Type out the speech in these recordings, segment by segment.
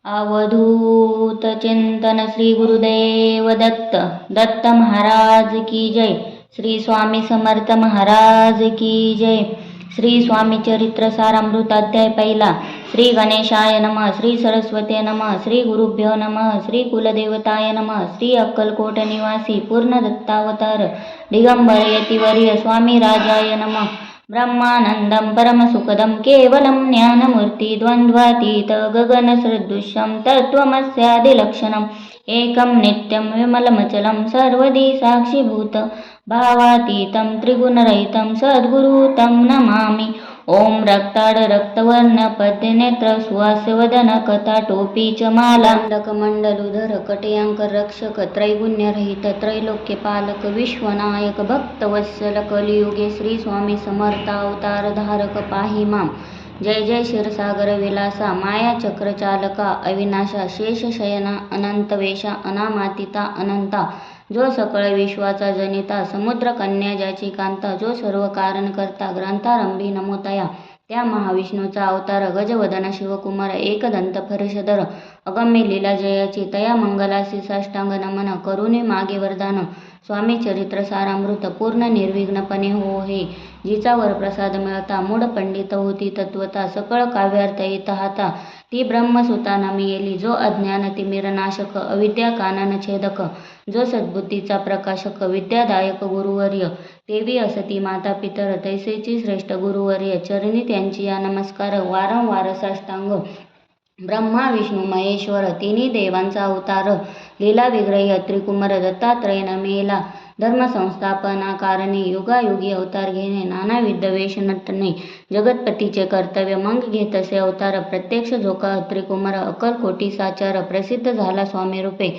अवधूत चिंतन श्री गुरुदेव दत्त दत्त महाराज की जय। श्री स्वामी समर्थ महाराज की जय। श्री स्वामी चरित्र सारामृत अध्याय पहिला। श्री गणेशाय नमः, श्री सरस्वती नमः, श्री गुरुभ्यो नमः, श्री कुलदेवताय नमः, श्री अक्कलकोट निवासी पूर्ण दत्तावतार दिगंबर यतिवर्य स्वामी राजाय नमः। ब्रह्मानंदं परमसुखदं केवलं ज्ञानमूर्ति द्वन्द्वातीत गगनसदृशं तत्त्वमस्यादिलक्षणम् एकं नित्यं विमलमचलं सर्वदी साक्षीभूत भावातीतं त्रिगुणरहितं सद्गुरु तं नमामि। ओम रक्ताड रक्तवर्ण पद्यनेत्र सुहास्यवदन कथाटोपी च माला मंडलुधर कटयांक रक्षक त्रैगुण्यरहित त्रैलोक्यपालक विश्वनायक भक्तवत्सल कलियुगे श्री स्वामी समर्थ अवतार धारक पाहि माम। जय जय क्षीरसागर विलासा माया चक्रचालका अविनाशा शेषशयना अनंतवेशा अनामातिता अनंता जो सकळ विश्वाचा जनिता समुद्र कन्या ज्याची कांता जो सर्व कारण करता ग्रंथारंभी नमोतया त्या महाविष्णूचा अवतार गजवदन शिवकुमार एकदंत फरशधर अगम्य लीला जयाची तया मंगलासी साष्टांग नमन करुणे मागे वरदान स्वामी चरित्र सारामृत पूर्ण निर्विघ्नपणे हो हे जिचा वरप्रसाद मिळता मूढ पंडित होती तत्वता सकळ काव्यार्थ येत हाता ती ब्रह्मसुता नमी येली जो अज्ञान तिमिरनाशक अविद्या कानन छेदक जो सद्बुद्धीचा प्रकाशक विद्यादायक गुरुवर्य देवी असती माता पितर तैसेची श्रेष्ठ गुरुवर्य चरणी त्यांची या नमस्कार वारंवार साष्टांग। ब्रह्मा विष्णू महेश्वर तिन्ही देवांचा अवतार लीला विग्रही त्रिकुमार दत्तात्रय नमेला धर्म संस्थापना कारणे युगायुगी अवतार घेणे नानाविध वेश नटणे जगतपतीचे कर्तव्य मग घेत असे अवतार प्रत्यक्ष झोका त्रिकुमार अक्कलकोटी साचार प्रसिद्ध झाला स्वामी रूपे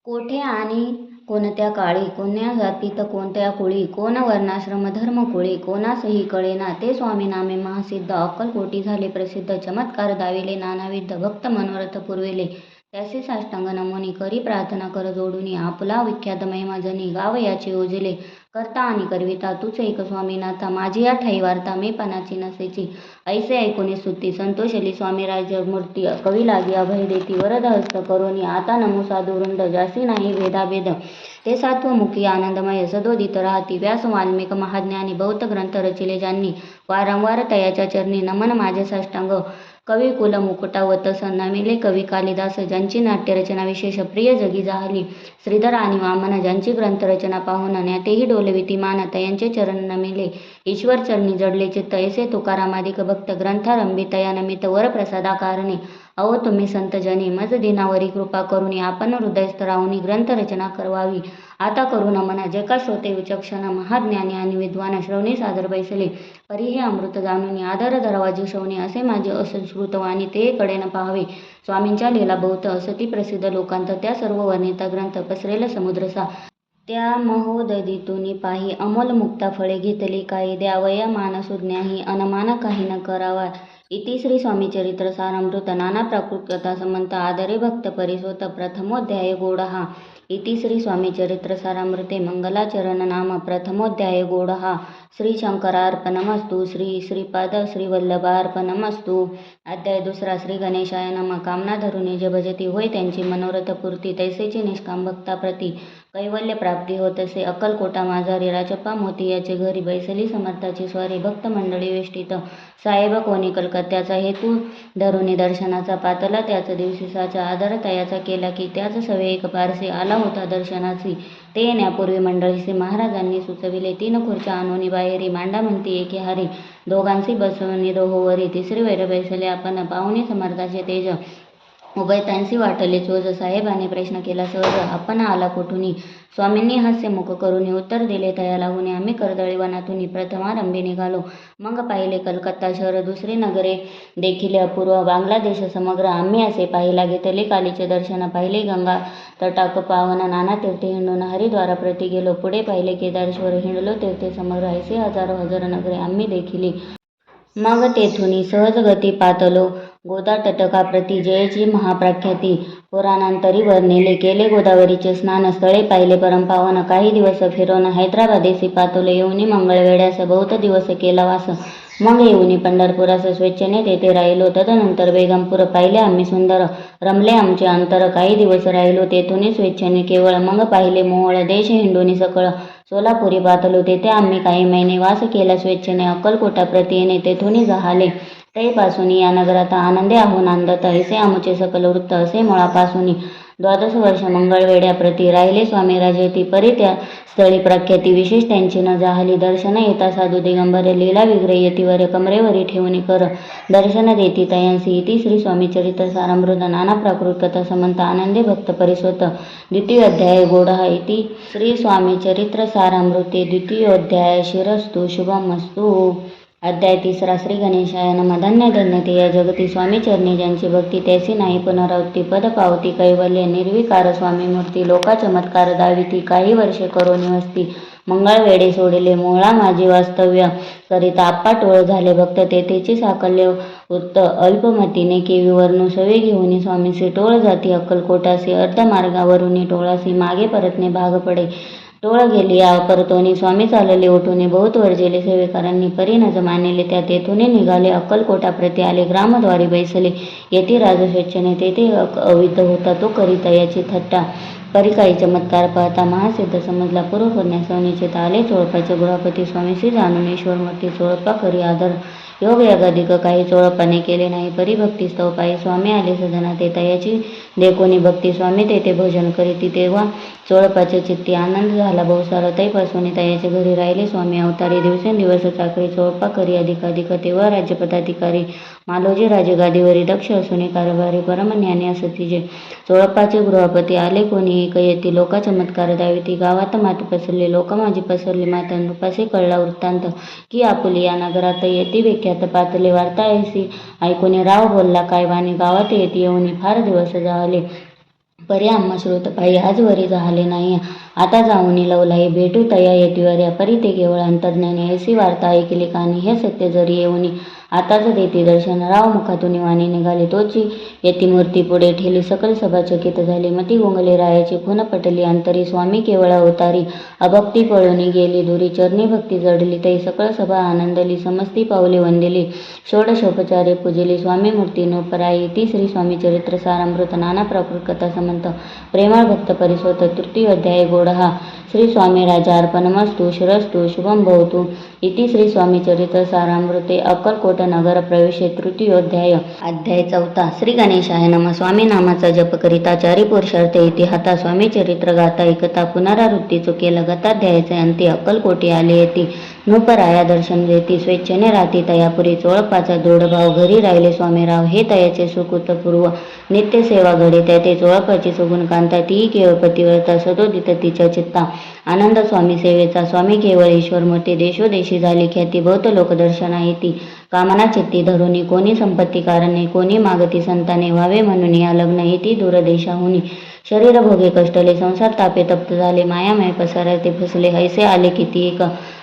कोठे आणि कोणत्या काळी कोण्या जातीत कोणत्या कुळी कोण वर्णाश्रम धर्म कुळी कोणासही कळेना ते स्वामी नामे महासिद्ध अक्कलकोटी झाले प्रसिद्ध चमत्कार दाविले नानाविध भक्त मनोरथ पुरविले त्याचे साष्टांग नमोनी करी प्रार्थना कर जोडूनी आपला विख्यात महिमा जनी गाव याचे ओजिले करता आणि करविता तूच एक स्वामीनाथा माझी या ठाई वार्ता मी पणाची नसेची ऐसे ऐकूनी स्तुती संतोषली स्वामी राजमूर्ती कवी लागी अभय देती वरद हस्त करोनी आता नमो साधू वृंद जासी नाही भेदाभेद ते सात्वमुखी आनंदमय सदोदित राहती व्यास वाल्मिक महाज्ञानी बौद्ध ग्रंथ रचिले ज्यांनी वारंवार तयाच्या चरणी नमन माझे साष्टांग कवी कुल मुकुटावत नमिले कवी कालिदास ज्यांची नाट्यरचना विशेष प्रिय जगी जाहली श्रीधर आणि वामन ज्यांची ग्रंथरचना पाहून ज्ञातेही डोलविती मानत यांचे चरण नमिले ईश्वर चरणी जडले चित्त ऐसे तुकारामादिक भक्त ग्रंथारंभी तया नमित वर प्रसादा कारणे अहो तुम्ही संत जनी मज दिनावरी कृपा करुनी आपण हृदयस्थरावनी ग्रंथरचना करवावी आता करू नमना जे का श्रोते विचक्षण महाज्ञानी आणि विद्वान श्रवणी सादर बैसले परी हे अमृत जाणून आदर दरवाजी श्रवणी असे माझे असंस्कृतवाणी ते कडेन पाहावे स्वामींच्या लीला बहुत असती प्रसिद्ध लोकांत त्या सर्व वर्णिता ग्रंथ पसरेल समुद्रसा त्या महोदधीतून पाही अमोल मुक्ता फळे घेतली काही द्यावया मानसुज्ञाही अनमान काही न करावा इति श्री स्वामी चरित्र सारामृत नाना प्राकृत समंत आदरे भक्त परिसोत प्रथमोध्याय गोडहा इति श्री स्वामी चरित्र सारामृते मंगलाचरण नाम प्रथमोध्याय गोडहा श्री शंकरार्पणमस्तु श्री श्रीपाद श्रीवल्लभार्पणमस्तु। अध्याय दुसरा श्री गणेशाय नमः कामना धरुणी जे भजती होय त्यांची मनोरथ पूर्ती तैसेची निष्काम भक्ताप्रती कैवल्य प्राप्ती होत असे अक्कलकोटा माझारी राजप्पा मोती याचे घरी बैसली समर्थाची स्वारी भक्त मंडळी वेष्टीत साहेब कोणी कलकत्त्याचा हेतू धरुणी दर्शनाचा पातला त्याच दिवशीचा आदर तयाचा केला की त्याच सवे एक पारसे आला होता दर्शनाची ते येण्यापूर्वी मंडळीचे महाराजांनी सुचविले 3 खुर्च्या आणूनी बाहेरी मांडा म्हणती एके हारी दोघांशी बसवून दोहोवरी तिसरी वैर बैसले आपण पाहुणे समर्थाचे तेज उभयतांशी वाटले चोज साहेबांनी प्रश्न केला सहज आपण आला कुठून स्वामींनी हास्यमुख करून उत्तर दिले तया लागून आम्ही कर्दळी वनातून प्रथमारंभी निघालो मग पाहिले कलकत्ता शहर दुसरी नगरे देखील अपूर्व बांगलादेश समग्र आम्ही असे पाहिला घेतले कालीचे दर्शन पाहिले गंगा तटाक पावन नाना तीर्थे हिंडून हरिद्वारा प्रति गेलो पुढे पाहिले केदारेश्वर हिंडलो तीर्थे समग्र ऐसे हजारो हजार नगरे आम्ही देखील मग तेथून सहज गती पातलो गोदा तटकाप्रती जयची महाप्रख्याती पुराणांतरी वर्णिले केले गोदावरीचे स्नान स्थळे पाहिले परमपावन काही दिवस फिरवून हैदराबादेसी पातोले येऊनी मंगळवेड्यास बहुत दिवस केला वास मग येऊनी पंढरपुरास स्वेच्छेने तेथे राहिलो. तदनंतर बेगमपूर पाहिले आम्ही सुंदर, रमले आमचे अंतर. काही दिवस राहिलो तेथून स्वेच्छेने केवळ. मग पाहिले मोहोळ देश हिंडूनी सकळ, सोलापुरी पातलो. तेथे आम्ही काही महिने वास केला स्वेच्छेने. अक्कलकोटा प्रति येणे तेथून जाहले. तैपासून या नगरात आनंदे आहो नांदत. ऐसे आमचे सकल वृत्त. असे मुळापासून 12 वर्ष मंगळवेढ्या प्रति राहिले स्वामी राजेती. परी त्या स्थळी प्रख्याती विशेष त्यांची न जाहली. दर्शन येता साधू दिगंबर लीला विग्रह येतीवर कमरेवरी ठेवणी कर दर्शन देती तयांसी. इति श्री स्वामी चरित्र सारामृत नाना प्राकृत कथा समंत आनंदे भक्त परिस्वत. द्वितीय अध्याय गोडहा. इति श्री स्वामी चरित्र सारामृते द्वितीयोध्याय. शिरस्तु शुभमस्तु. अध्याय 3. श्री गणेशाय नमः. धन्य धन्य ते या जगती स्वामी चरणी ज्यांची भक्ती, त्याची नाही पुनरावृत्ती. पद पावती कैवल्य निर्विकार स्वामी मूर्ती. लोका चमत्कार दाविती. काही वर्षे करो निवसती. मंगळवेढे सोडले मोहळा माझी वास्तव्य करिता. आप्पा टोळ झाले भक्त तेथेची साकल्य उत्त. अल्पमतीने केवी वर्णू सवे घेऊन स्वामीसी टोळ जाती अक्कलकोटासी. अर्धमार्गावरून टोळासी मागे परतणे भाग पडे. टोळ गेली परतोनी स्वामी चालले उठून. बहुत वर्जेले सेवेकारांनी परी न मानिले. त्या तेथून निघाले अक्कलकोटा प्रति आले. ग्रामद्वारी बैसले येथे राज स्वेच्छेने. तेथे अवित होता तो करिता याची थट्टा. परी काही चमत्कार पाहता महासिद्ध समजला. पूर्व करण्यास निश्चित आले. चोळपाचे गृहपती स्वामीशी जाणून ईश्वरमूर्ती. चोळपा करी आदर योग यागाधिक काही चोळपाने केले नाही. परी भक्ती स्तव पायी स्वामी आले सदना. ते तयाची देखोनी भक्ती स्वामी तेथे भोजन करीती. तेव्हा चोळपाच्या चित्ती आनंद झाला बहुसार. तैपासून तयाच्या घरी राहिले स्वामी अवतारी. दिवसेंदिवस चाकरी चोळपा करी अधिकाधिक. तेव्हा राज्यपदाधिकारी मालोजी राजे गादीवरी दक्ष असून कारभारी परमज्ञानी असतीजे. चोळपाचे गृहपती आले कोणी एक येती. लोका चमत्कार दाविती. गावात माती पसरली. लोक माझी पसरली माता. नृपासे कळला वृत्तांत की आपुली या नगरात येती विख्यात पातले. वार्ता ऐसी ऐकून राव बोलला काय वाणी. गावात येती येऊन फार दिवस जाहले. परी आम्हा श्रोत पायी आजवरी जाहले नाही. आता जाऊन लवलाई भेटू तया येतीवर. परी ते केवळ अंतर्ज्ञानी. ऐसी वार्ता ऐकली कानी. हे सत्य जरी येऊन आताच देती दर्शन. राव मुखातून वाणी निघाली. तोची येती मूर्ती पुढे ठेली. सकल सभा चकित झाली. मती गोंगले रायाची खून पटली अंतरी. स्वामी केवळ अवतारी अभक्ती पळून गेली दुरी. चरणी भक्ती जडली तै सकळ सभा आनंदली. समस्ती पावले वंदिली. षोडशोपचारे पूजली स्वामी मूर्ती नोपराई. ती श्री स्वामी चरित्र सारामृत नाना प्राकृत कथा समंत प्रेमळ भक्त परिस्वत. तृतीय अध्याय गोडहा. श्री स्वामी राजा अर्पणमस्तु. शिरस्तु शुभम भवतु. इति श्री स्वामी चरित्र सारामृते अक्कलकोट नगर प्रवेशे तृतीयोध्याय. अध्याय 4. श्री गणेशाय नमः. स्वामी नामाचा जप करिता चारी पुरुषार्थ येती हाता. स्वामी चरित्र गाता ऐकता पुनरावृत्ती चुकेल. गताध्यायाचे अंती अक्कलकोटी आले येती. नृपराया दर्शन देती. स्वेच्छेने राहती तयापुरी. चोळपाचा दृढ भाव घरी राहिले स्वामीराव. हे तयाचे सुकृत पूर्व नित्य सेवा घडे. त्या ते चोळपाची सगुण कांता. ती केवळ पतिव्रता सदोदित तिच्या चित्ता. आनंद स्वामी सेवेचा. स्वामी केवळ ईश्वरमूर्ती. देशोदेशी झाली ख्याती. बहुत लोक दर्शना येती. कामना चित्ती धरुनी. कोणी संपत्ती कारणे. कोणी मागती संताने. व्हावे म्हणून या लग्न येती दूरदेशाहुनी. शरीर भोगे कष्टले. संसार तापे तप्त झाले. मायामय पसारते फसले. ऐसे आले किती एक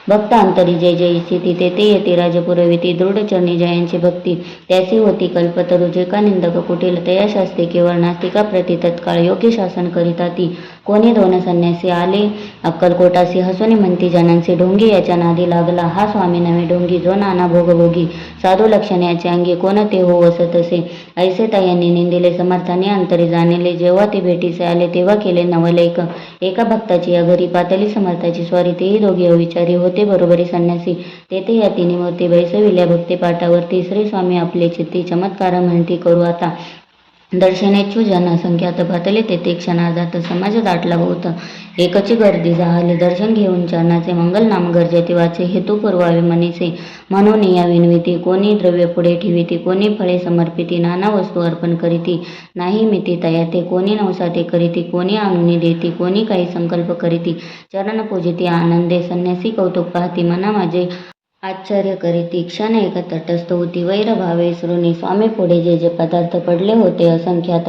भक्त अंतरी जय जय स्थिती. तेथे येती राजपुरविती. दृढ चरणी जयांची भक्ती. त्यासी होती कल्पतरू. जे का निंदक कुटील तया शास्त्री केवळ नास्तिका प्रति तत्काळ योग्य शासन करिता ती. कोणी दोन संन्यासी आले अक्कलकोटासी. हसुनी म्हणती जनांसी. ढोंगी याच्या नादी लागला. हा स्वामी नवे ढोंगी. जो नाना भोगभोगी. साधू लक्षण याचे अंगी. कोणते हो वसतसे. ऐसे तयांनी निंदिले. समर्थाने अंतरी जाणले. जेव्हा ते भेटीसे आले तेव्हा केले नवलेक. एका भक्ताची या घरी पातली समर्थाची स्वारी. तेही दोघे अविचारी होते बरोबरी संन्यासी. तेथे या तिन्ही मूर्ती बैसविल्या भक्ती पाठावरती. श्री स्वामी आपले चित्ती चमत्कार म्हणती करू आता. दर्शनेच्छू जन संख्यात पातले. तेथे क्षणार्धात समाज दाटला बहुत. एकची गर्दी जाहली. दर्शन घेऊन चरणाचे मंगल नाम गरजेती वाचे. हेतू पुरवावे मनीसे म्हणून या विनविती. कोणी द्रव्य पुढे ठेविती. कोणी फळे समर्पिती. नाना वस्तू अर्पण करीती. नाही मिती तया ते. कोणी नवसाते करीती. कोणी आणून देती. कोणी काही संकल्प करीती. चरण पूजिती आनंदे. संन्यासी कौतुक पाहती. मना माझे आश्चर्य करीती. क्षण एक तटस्थ होती. वैर भावे सृणी. स्वामी पुढे जे जे पदार्थ पडले होते असंख्यात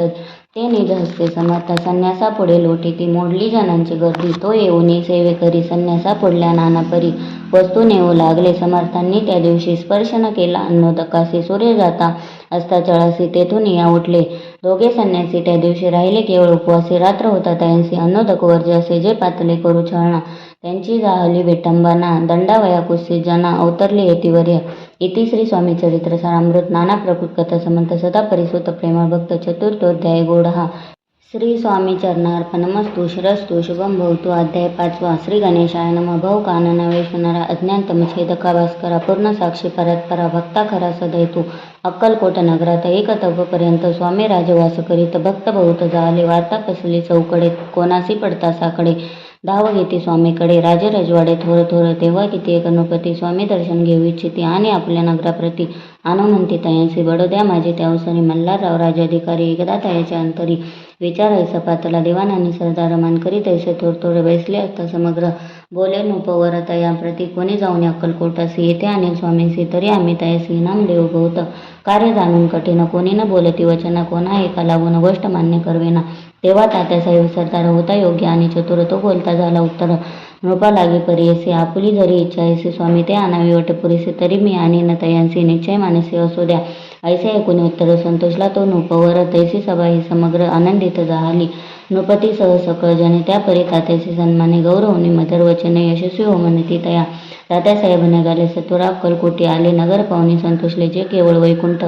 ते निज हस्ते समर्थ संन्यासा पुढे लोटीती. मोडली जनांची गर्दी. तो येऊनी सेवे करी. संन्यासा पुढल्या नाना परी वस्तू नेऊ लागले. समर्थांनी त्या दिवशी स्पर्श न केला अन्नोदकासी. सूर्य जाता असता चळासी. तेथून या उठले. दोघे संन्यासी त्या दिवशी राहिले केवळ उपवासी. रात्र होता त्यांसी अन्नोदक वर्ज असे. जे पातले करू छळणा त्यांची जाहली विटंबना दंडावया कुस्सी जना अवतरले येतीवर्य. इति श्री स्वामी चरित्र सारामृत नाना प्रकृत कथा समंत सदा परिसुत प्रेमळ भक्त चतुर्थोध्याय गोडहा. श्री स्वामी चरणार्पणमस्तु. शिरस्तु शुभम भवतु. अध्याय 5. श्री गणेशाय नमः. भव कानना वैश्वनरा अज्ञानतमच्छेदका भास्करा पूर्ण साक्षी परत्परा भक्ता खरा सदैतू. अक्कलकोट नगरात एकतवपर्यंत स्वामी राजवास करीत भक्त बहुत जाले. वार्ता कसली चौकडे कोणासी पडता साकडे. धाव घेती स्वामीकडे राजे रजवाडे थोर थोर. तेव्हा किती गणपती स्वामी दर्शन घेऊ इच्छिती आणि आपल्या नगराप्रती आणू म्हणती तयांसी. बडोद्या माझे त्या अवसरी मल्हारराव राजाधिकारी एकदा तयाच्या अंतरी. विचार सपातला दिवाणांनी सरदार मानकरी तैसे थोर थोर बैसले असता समग्र. बोले नुपवर तया प्रती कोणी जाऊन अक्कलकोटासी. येथे अनिल स्वामींसी तरी आम्ही तयासी इनाम देऊ बहुत. कार्य जाणून कठीण कोणी न बोलती वचन. कोणा एका लागून गोष्ट मान्य करवेना. तेव्हा तात्यासाहेब सरदार होता योग्य आणि चतुर. तो बोलता झाला उत्तर. नृपा लागे परियसे आपुली जरी इच्छा ऐसे स्वामी ते आणावी वट पुरीसे. तरी मी आणि न तयांसी निश्चय मानसी असो द्या. ऐसे ऐकून उत्तर संतोषला तो नृपवर. तैसी सभा ही समग्र आनंदित झाली. नृपती सह सकळ जने त्या परी तात्याचे सन्माने गौरवने मधुर वचने यशस्वी हो म्हणती तया. तात्यासाहेब निघाले सत्वरा अक्कलकोटी आले. नगर पाहुणे संतोषले जे केवळ वैकुंठ.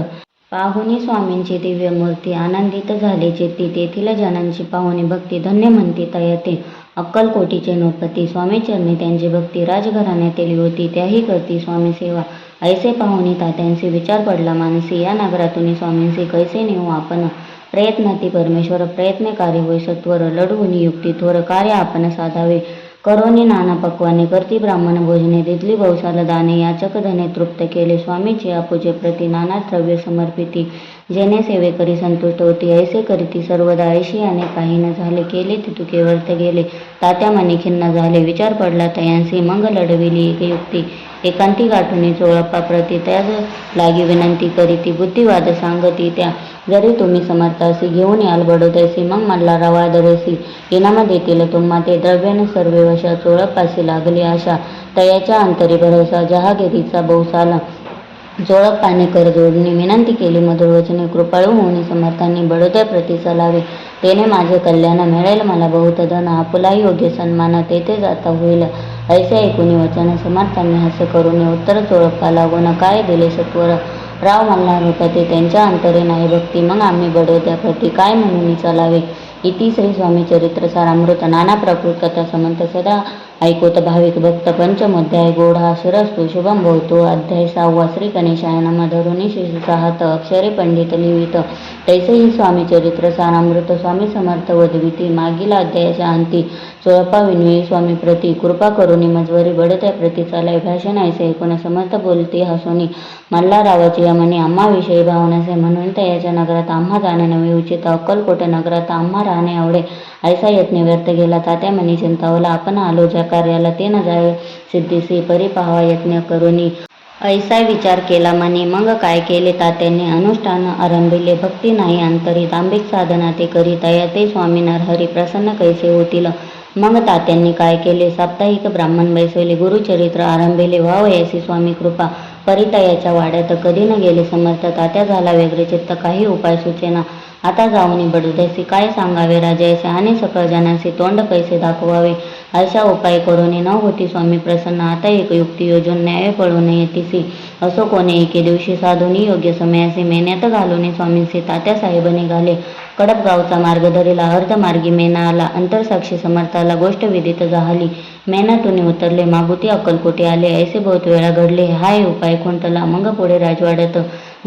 पाहुणी स्वामींची दिव्य मूर्ती आनंदित झाले चित्ती. तेथील जनांची पाहुणी भक्ती धन्य म्हणती तया ते. अक्कलकोटीचे नृपती स्वामी चरणी त्यांची भक्ती. राजघराण्यातील युवती त्याही करती स्वामी सेवा. ऐसे पाहुणी तात्यांशी विचार पडला मानसी. या नगरातून स्वामींशी कैसे नेऊ आपण. प्रयत्नाती परमेश्वर प्रयत्नकारी होय सत्वर. लढवून युक्ती थोर कार्य आपण साधावे. करोनी नाना पक्वाने करती ब्राह्मण भोजने. दिदली बहुसाल दाने याचक धने तृप्त केले. स्वामीची आपूजे प्रती नाना द्रव्य समर्पिती. जेणे सेवे करी संतुष्ट होती. ऐसे करीती सर्वदा. ऐशी अनेक काही न झाले केले तितुके व्यर्थ गेले. तात्या मनी खिन्न झाले. विचार पडला तयांसी. मग लढविली एक युक्ती. एकांती गाठुनी चोळप्पा प्रती त्याज लागी विनंती करीती. बुद्धिवाद सांगती त्या. जरी तुम्ही समर्थासी घेऊन याल बडोद्यासी. मग मल्हारराव आदरेसी इनाम देतील तुम्हा ते. द्रव्याने सर्वे वशा चोळप्पासी लागली आशा. तयाच्या अंतरी भरोसा जहागिरीचा बहुसाला. चोळप्पाने कर जोडणी विनंती केली मधुर वचने. कृपाळू होऊन समर्थांनी बडोद्या प्रती चलावे. तेने माझे कल्याण मिळेल मला बहुत धन. आपुलाही योग्य सन्मान तेथे जाता होईल. ऐसे ऐकून वचन समर्थांनी हस करून उत्तर चोळप्पा लागून काय दिले सत्वर. राव मल्हार होता ते त्यांच्या अंतरे नाही भक्ती. मग आम्ही बडोद्या प्रती काय म्हणून चलावे. इति श्री स्वामी चरित्र सारामृत नाना प्रकृत कथा समंत सदा ऐकोत भाविक भक्त. पंचमोध्याय गोढा. शिरस्तु शुभम भवतु. अध्याय 6. श्री गणेशाय नमः. धरुणी शिरसाहत अक्षरे पंडित लिहित. तैसेही स्वामी चरित्र सारामृत. स्वामी समर्थ वदविती. मागील अध्यायाच्या अंती चोळप्पा विनवी स्वामी प्रती. कृपा करुणी मजवरी बडोद्या प्रती चालाय. भाषण ऐसे ऐकून समर्थ बोलती हसोनी. मल्हाररावाची यमनी आम्हाविषयी भावनासे. म्हणून तयाच्या नगरात आम्हा जाणे नवे उचित. अक्कलकोट नगरात आम्हा राहणे आवडे. ऐसा यत्न व्यर्थ गेला. तात्या मनी चिंतावला. आपण आलो ज्या कार्याला ते न जाय सिद्धीसी. परी पाहावा यत्न करुनी. ऐसा विचार केला मनी. मग काय केले तात्याने अनुष्ठान आरंभिले. भक्ती नाही अंतरी. दांभिक साधना ते करी. तया ते स्वामी नरहरी प्रसन्न कैसे होतील. मग तात्यांनी काय केले. साप्ताहिक ब्राह्मण बैसवले. गुरुचरित्र आरंभिले. व्हावयासी स्वामी कृपा. परितयाच्या वाड्यात कधी न गेले समर्थ. तात्या झाला व्यग्र चित्त. काही उपाय सुचेना. आता जाऊनी बडोद्यासी काय सांगावे. राजायसे आणि सकळ जनांसी तोंड कैसे दाखवावे. अशा उपाय करून न होती स्वामी प्रसन्न. आता एक युक्ती योजून न्याय पळून येतीसी. असो कोणी एके दिवशी साधूनी योग्य समयासी. मेन्यात घालून स्वामींसी तात्यासाहेब निघाले. कडपगावचा मार्ग धरिला. अर्धमार्गी मेना आला. अंतरसाक्षी समर्थाला गोष्ट विदित झाली. मेनातून उतरले. मागुती अक्कलकोटी आले. ऐसे बहुत वेळा घडले. हाय उपाय खुंटला. मग पुढे राजवाड्यात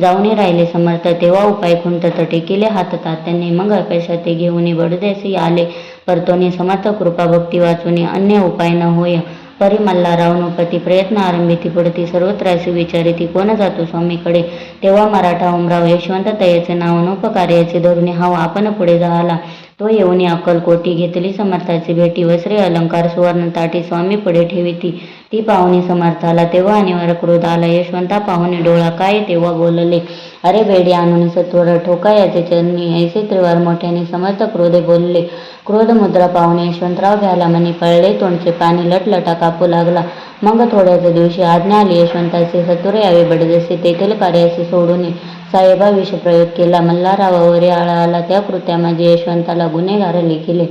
जाऊन राहिले समर्थ. तेव्हा उपाय खुंटत टेकिले हात तात्यांनी. मग अपयशा ते घेऊन बडोद्यासी आले परतोनी. समर्थ कृपा भक्ती वाचून अन्य उपाय न होय. परी मल्हारराव नृपती प्रयत्न आरंभिती पुढती. सर्वत्रासी विचारिती कोण जातो स्वामीकडे. तेव्हा मराठा उमराव यशवंत तयाचे नाव नोपकार्याचे धरून हाव आपण पुढे झाला. तो येऊन अक्कलकोटी घेतली समर्थाची भेटी. वस्त्रे अलंकार सुवर्ण ताटी स्वामी पुढे ठेविती. ती पाहुणी समर्थाला. तेव्हा अनिवार्य क्रोध आला. यशवंता पाहुणी डोळा काय. तेव्हा बोलले अरे बेडी आणून सत्वर ठोका याचे चरणी. ऐसे त्रिवार मोठ्याने समर्थ क्रोधे बोलले. क्रोध मुद्रा पाहुणे यशवंतराव घ्यायला मनी पळले. तोंडचे पाणी लटलटा कापू लागला. मग थोड्याच दिवशी आज्ञा आली यशवंताचे. सत्वर यावे बडोद्यासी. तेथील कार्यासी सोडून साहेबा विष प्रयोग केला. मल्हाररावावरी आळा आला. त्या कृत्यामध्ये यशवंताला गुन्हेगार लेखिले.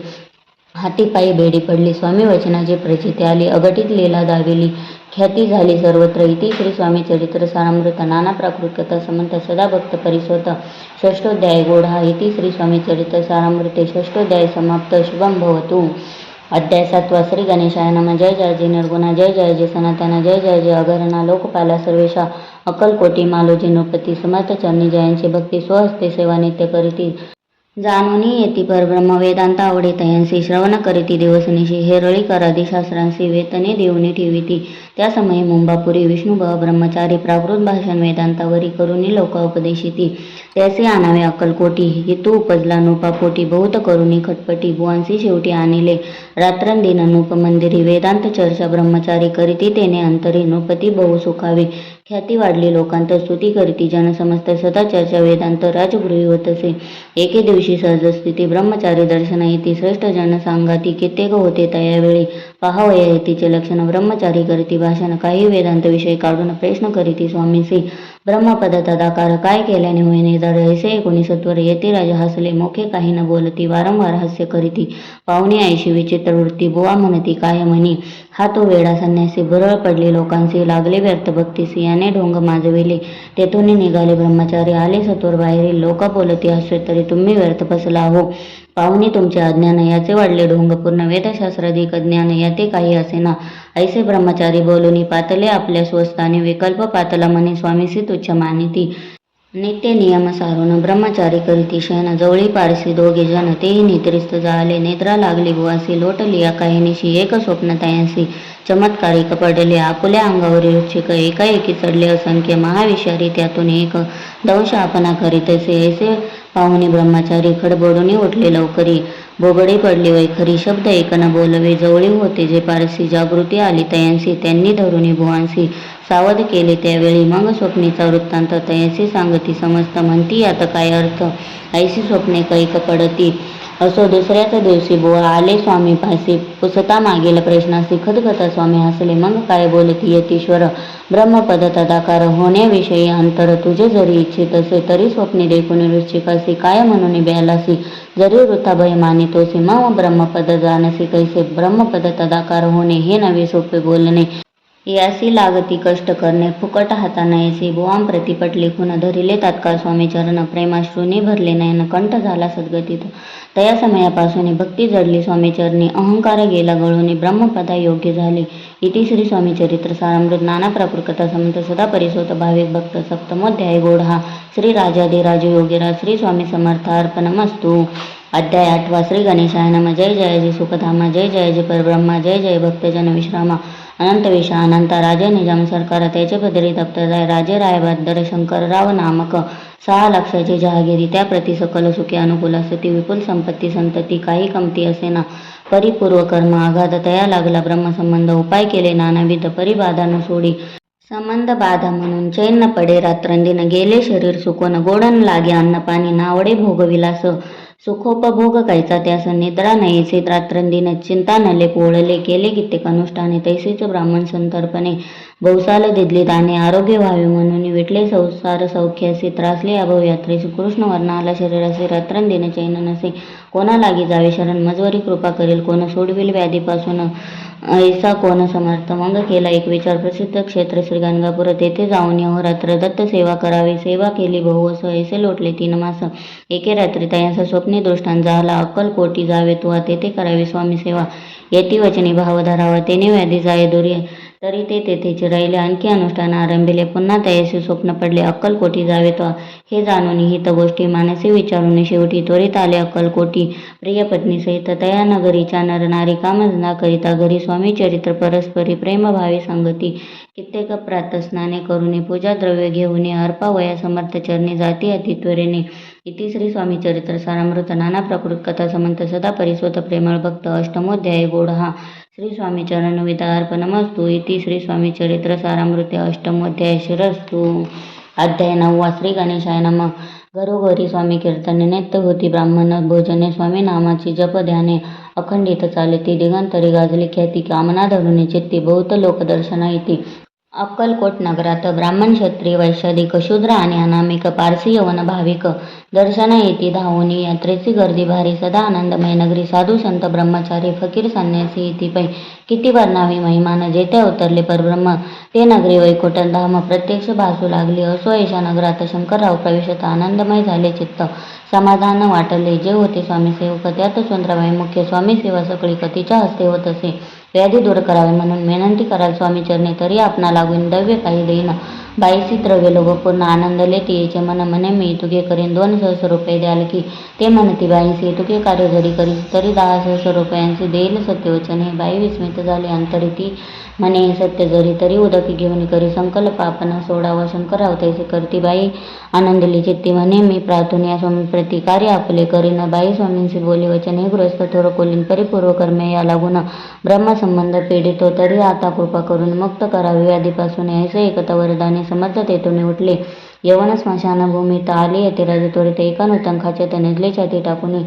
हाती पायी बेडी पडली. स्वामी वचनाची प्रचिती आली. अघटित लीला दाविली. ख्याती झाली सर्वत्र. इति श्री स्वामी चरित्र सारामृत नाना प्राकृत कथा समंत सदा भक्त परिसोत षष्ठोध्याय गोढा. इति श्री स्वामी चरित्र सारामृते षष्ठोध्याय समाप्त. शुभम भवतु. अध्याय 7. श्री गणेशाय नमः. जय जय जय निर्गुणा. जय जय जय सनातन. जय जय जय अघरणा लोकपाला सर्वेशा अक्कलकोटी मालोजी नृपती समर्थ चरणी जयांची भक्ती स्वहस्ते सेवा नित्य करीती. जाणूनी येती परब्रह्म वेदांत आवडे तयांसी श्रवण करीती दिवसनिशी हेरळी करादी शास्त्रांसी वेतने देऊनी ठेविती. त्या समयी मुंबापुरी विष्णुभव ब्रह्मचारी प्राकृत भाषण वेदांतावरी करुणी लोक उपदेशिती. त्याचे आणावे अक्कलकोटी हेतू उपजला नृपापोटी बहुत करुणी खटपटी बुवांसी शेवटी आणिले रात्रंदिन नृप मंदिरी वेदांत चर्चा ब्रह्मचारी करीती तेने अंतरी नृपती बहु सुखावी. ख्याती वाढली लोकांत स्तुती करीती जन समस्त सदा चर्चा वेदांत राजगृही होतसे. एके दिवशी सहजस्थिती ब्रह्मचारी दर्शन येती श्रेष्ठ जन सांगाती कित्येक होते तयावेळी पाहावया येतीचे लक्षण ब्रह्मचारी करीती भाषण काही वेदांत विषय काढून प्रश्न करीती स्वामीसी. ब्रह्मपद तदाकार काय केल्याने होय निदार ऐसे एकोणी सत्वर येती राजा हसले मोखे काही न बोलती वारंवार हास्य करीती पाहुणे ऐशी विचित्र वृत्ती बुवा म्हणती काय म्हणी हा तो वेडा संन्यासी भुरळ पडली लोकांसी लागले व्यर्थ भक्तीसी याने ढोंग माजविले तेथून निघाले ब्रह्मचारी आले सत्वर बाहेरील लोक बोलती हास्य तरी तुम्ही व्यर्थ फसला हो पाहुणे तुमचे अज्ञान याचे वाढले ढोंग पूर्ण वेदशास्त्राधिक ज्ञान याते काही असेना ऐसे ब्रह्मचारी बोलूनी पातले आपल्या स्वस्थाने विकल्प पातला म्हणे स्वामीसी तुच्छ मानिती. नित्य नियम सारून ब्रह्मचारी करीती शयन जवळी पारसी दोघे जन तेही निद्रिस्त जाळले निद्रा लागली बुवासी लोटली या काहीनिशी एक स्वप्न तयांसी चमत्कारिक पडले आपुल्या अंगावरील उच्छिक एकाएकी चढले असंख्य महाविषारी त्यातून एक दंश आपणा करीतसे ऐसे पाहुणे ब्रह्मचारी खडबडून उठले लवकरी बोबडी पडली वैखरी शब्द एक न बोलवे जवळी होते जे पारसी जागृती आली तयांसी त्यांनी धरुणी भुवांसी सावध केले त्यावेळी मग स्वप्नीचा वृत्तांत तयांसी सांगती समस्त म्हणती आता काय अर्थ ऐशी स्वप्ने कैक पडती असो दुसऱ्याच दिवशी बुवा आले स्वामी पासी पुसता मागेल प्रश्नासी खदखता स्वामी हसले मग काय बोलती यतीश्वर ब्रह्मपद तदाकार होण्याविषयी अंतर तुझे जरी इच्छित असे तरी स्वप्ने देखून रुचिकासी काय म्हणून ब्यालासी जरी वृथा भय मानितोसी मग ब्रह्मपद जानसी कैसे ब्रह्मपद तदाकार होणे हे नवे सोपे बोलणे यासी लागती कष्ट करणे फुकट हाता नयसे बुवाम प्रतिपट लिखून धरिले तात्काळ स्वामी चरण प्रेमाश्रूने भरले नयन कंठ झाला सद्गतीत तया समयापासून भक्ती जडली स्वामी चरणी अहंकार गेला गळून ब्रह्मपदा योग्य झाले. इति श्री स्वामी चरित्र सारामृत नाना प्राकृत समंत सदा परिसोत भाविक भक्त सप्तमोध्याय गोढा. श्री राजाधिराज योगीराज श्री स्वामी समर्थ अर्पणमस्तु. अध्याय 8. श्री गणेशाय नमः. जय जय जय सुखधामा. जय जय जय परब्रह्मा. जय जय भक्तजन विश्रामा. अनंत विषा अनंता राजे निजाम सरकार त्याचे पदरी दप्तरदाय राजे रायबहादर शंकरराव नामक 6 लाखाची जहागिरी त्याप्रती सकल सुखी अनुकूल असती विपुल संपत्ती संतती काही कमती असेना परिपूर्व कर्म आघात तया लागला ब्रह्मसंबंध उपाय केले नानाविध परिबाधा न सोडी संबंध बाधा म्हणून चैन न पडे रात्रंदिन गेले शरीर सुकोन गोडन लागे अन्न पाणी नावडे भोगविलास सुखोपभोग कायचा त्यास निद्रा नयेसे रात्रंदिन चिंता नले पोळले केले कित्येक अनुष्ठाने तैसेच ब्राह्मण संतर्पणे बहुसाल दिदली दाने आरोग्य व्हावे म्हणून विटले संसार सौख्यासी त्रासले अभव यात्रेसी कृष्ण वर्ण आला शरीरासे रात्रंदिन चैन नसे कोणा लागी जावे शरण मजवरी कृपा करेल कोण सोडविल व्याधीपासून ऐसा कोण समर्थ मग केला एक विचार प्रसिद्ध क्षेत्र श्री गंगापूर तेथे जाऊन अहोरात्र दत्त सेवा करावी सेवा केली बहु असं ऐसे लोटले 3 मास एके रात्री तयांचा स्वप्नी दृष्टांत झाला अक्कलकोटी जावे तुवा तेथे करावी स्वामी सेवा येती वचनी भाव धरावा तेने व्याधी जाय दुरी तरी ते तेथेच राहिले आणखी अनुष्ठान आरंभिले पुन्हा तयाशी स्वप्न पडले अक्कलकोटी जावे तो हे जाणून हित गोष्टी मानसी विचारून शेवटी त्वरित आले अक्कलकोटी प्रिय पत्नी सहित तया नगरीच्या नरनारी कामधंदा करिता घरी स्वामी चरित्र परस्परी प्रेमभावी संगती कित्येक प्रातस्नाने करुणी पूजा द्रव्य घेऊन अर्पावया समर्थ चरणी जाती अतित्वरेने. इति श्री स्वामी चरित्र सारामृत नाना प्राकृत कथा समंत सदा परिसोत प्रेमळ भक्त अष्टमोध्याय गोढा. श्री स्वामी चरण विदार्पणमस्तु. इति श्री स्वामी चरित्र सारामृते अष्टमोध्याय शिरस्तु. अध्याय 9. श्री गणेशाय नमः. घरोघरी स्वामी कीर्तन नित्य होती ब्राह्मण भोजने स्वामी नामाची जप ध्याने अखंडित चालती दिगंतरी गाजली ख्याती कामना धरुणी चित्ती बहुत लोक दर्शना येती अक्कलकोट नगरात ब्राह्मण क्षत्रिय वैश्याधिक शूद्र आणि अनामिक पारसी यवन भाविक दर्शना येती धावोनी यात्रेची गर्दी भारी सदा आनंदमय नगरी साधू संत ब्रह्मचारी फकीर संन्यासी येती पै किती वर्णावी महिमान जेथे अवतरले परब्रह्म ते नगरी वैकुंठ धाम प्रत्यक्ष भासू लागली असो ऐशा नगरात शंकरराव प्रवेशत आनंदमय झाले चित्त समाधान वाटले जे होते स्वामी सेवक त्यात सुंदरबाई मुख्य स्वामी सेवा सगळी कथीच्या हस्ते होत असे व्याधी दूर करावे म्हणून विनंती कराल स्वामी चरणी तरी आपणा लागून द्रव्य काही देईन बाईसी द्रव्य लोभ पूर्ण आनंद लेती येचे मन म्हणे मी तुगे करीन 2 सहस्र रुपये द्याल की ते म्हणती बाईसी तुगे कार्य जरी करीस तरी 10 सहस्र रुपयांचे देईल सत्यवचन हे बाई विस्मित झाली अंतरी ती म्हणे सत्य जरी तरी उदकी घेऊन करी संकल्प आपण सोडावा शंकरराव तैसे करती बाई आनंदली चित्ती म्हणे मी प्रार्थून या स्वामी प्रति कार्य आपले करीन बाई स्वामींशी बोली वचन हे गृहस्थ थोर कोलीन परिपूर्व कर्मे या लागून ब्रह्मसंबंध पीडितो तरी आता कृपा करून मुक्त करावे व्याधीपासून ऐसे एकता वरदाने समर्थ तेथून उठले यवन स्मशानभूमीत आले येते राजे त्वरित एका नूतंखाच्या तनेजले छाती टाकून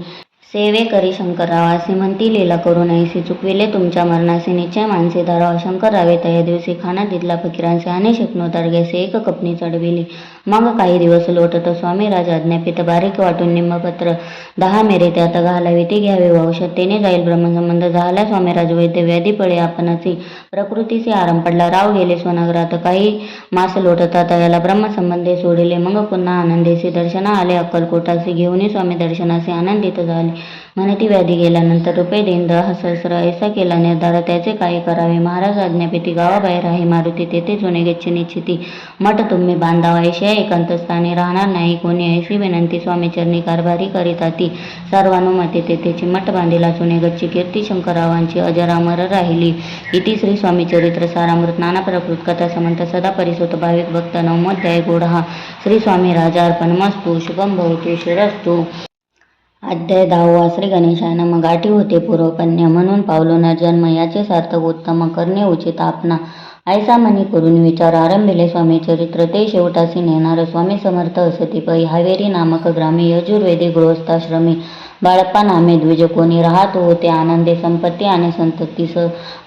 सेवे करी शंकरराव असे म्हणती लीला करून ऐसी चुकविले तुमच्या मरणाचे निश्चय मानसे धरावा शंकररावे त्या दिवशी खाना दिदला फकीरांचे अने शिकनो तरगेसे एक कपनी चढविली मग काही दिवस लोटत स्वामी राजा आज्ञापित बारीक वाटून निंबपत्र 10 मेरे त्यात घालावे ते घ्यावे औषध तेने जाईल ब्रह्मसंबंध झाला स्वामी राज वैद्य व्याधी पळे आपणाची प्रकृतीचे आराम पडला राव गेले सोनागरात काही मास लोटतात याला ब्रह्मसंबंधे सोडिले मग पुन्हा आनंदेसी दर्शना आले अक्कलकोटासी घेऊन स्वामी दर्शनाचे आनंदित झाले म्हणे ती व्याधी गेल्यानंतर रुपये देईन 10 सहस्र ऐसा केला निर्धार त्याचे काय करावे महाराज आज्ञापिती गावाबाहेर आहे मारुती तेथे जुने गच्छ निश्चिती मठ तुम्ही बांधावा ऐशा एकांतस्थानी राहणार नाही कोणी ऐशी विनंती स्वामी चरणी कारभारी करीता ती सर्वानुमते तेथेची मठ बांधिला जुने गच्ची कीर्ती शंकररावांची अजरामर राहिली इति श्री स्वामी चरित्र सारामृत नाना प्रकृत कथा समंत सदा परिसुत भाविक भक्त नवमोध्याय गोढा श्री स्वामी राजार्पण मस्तु शुभम भवतु शिरस्तु अध्याय 10 श्री गणेशाय नमः गाठी होते पूर्वपण्य म्हणून पावलोना जन्म याचे सार्थक उत्तम करणे उचित आपणा ऐसा मनी करून विचार आरंभिले स्वामी चरित्र ते शेवटासी नेणार स्वामी समर्थ असती पै हावेरी नामक ग्रामे यजुर्वेदी गृहस्थाश्रमी बाळप्पा नामे द्विज कोणी राहत होते आनंदे संपत्ती आणि संततीस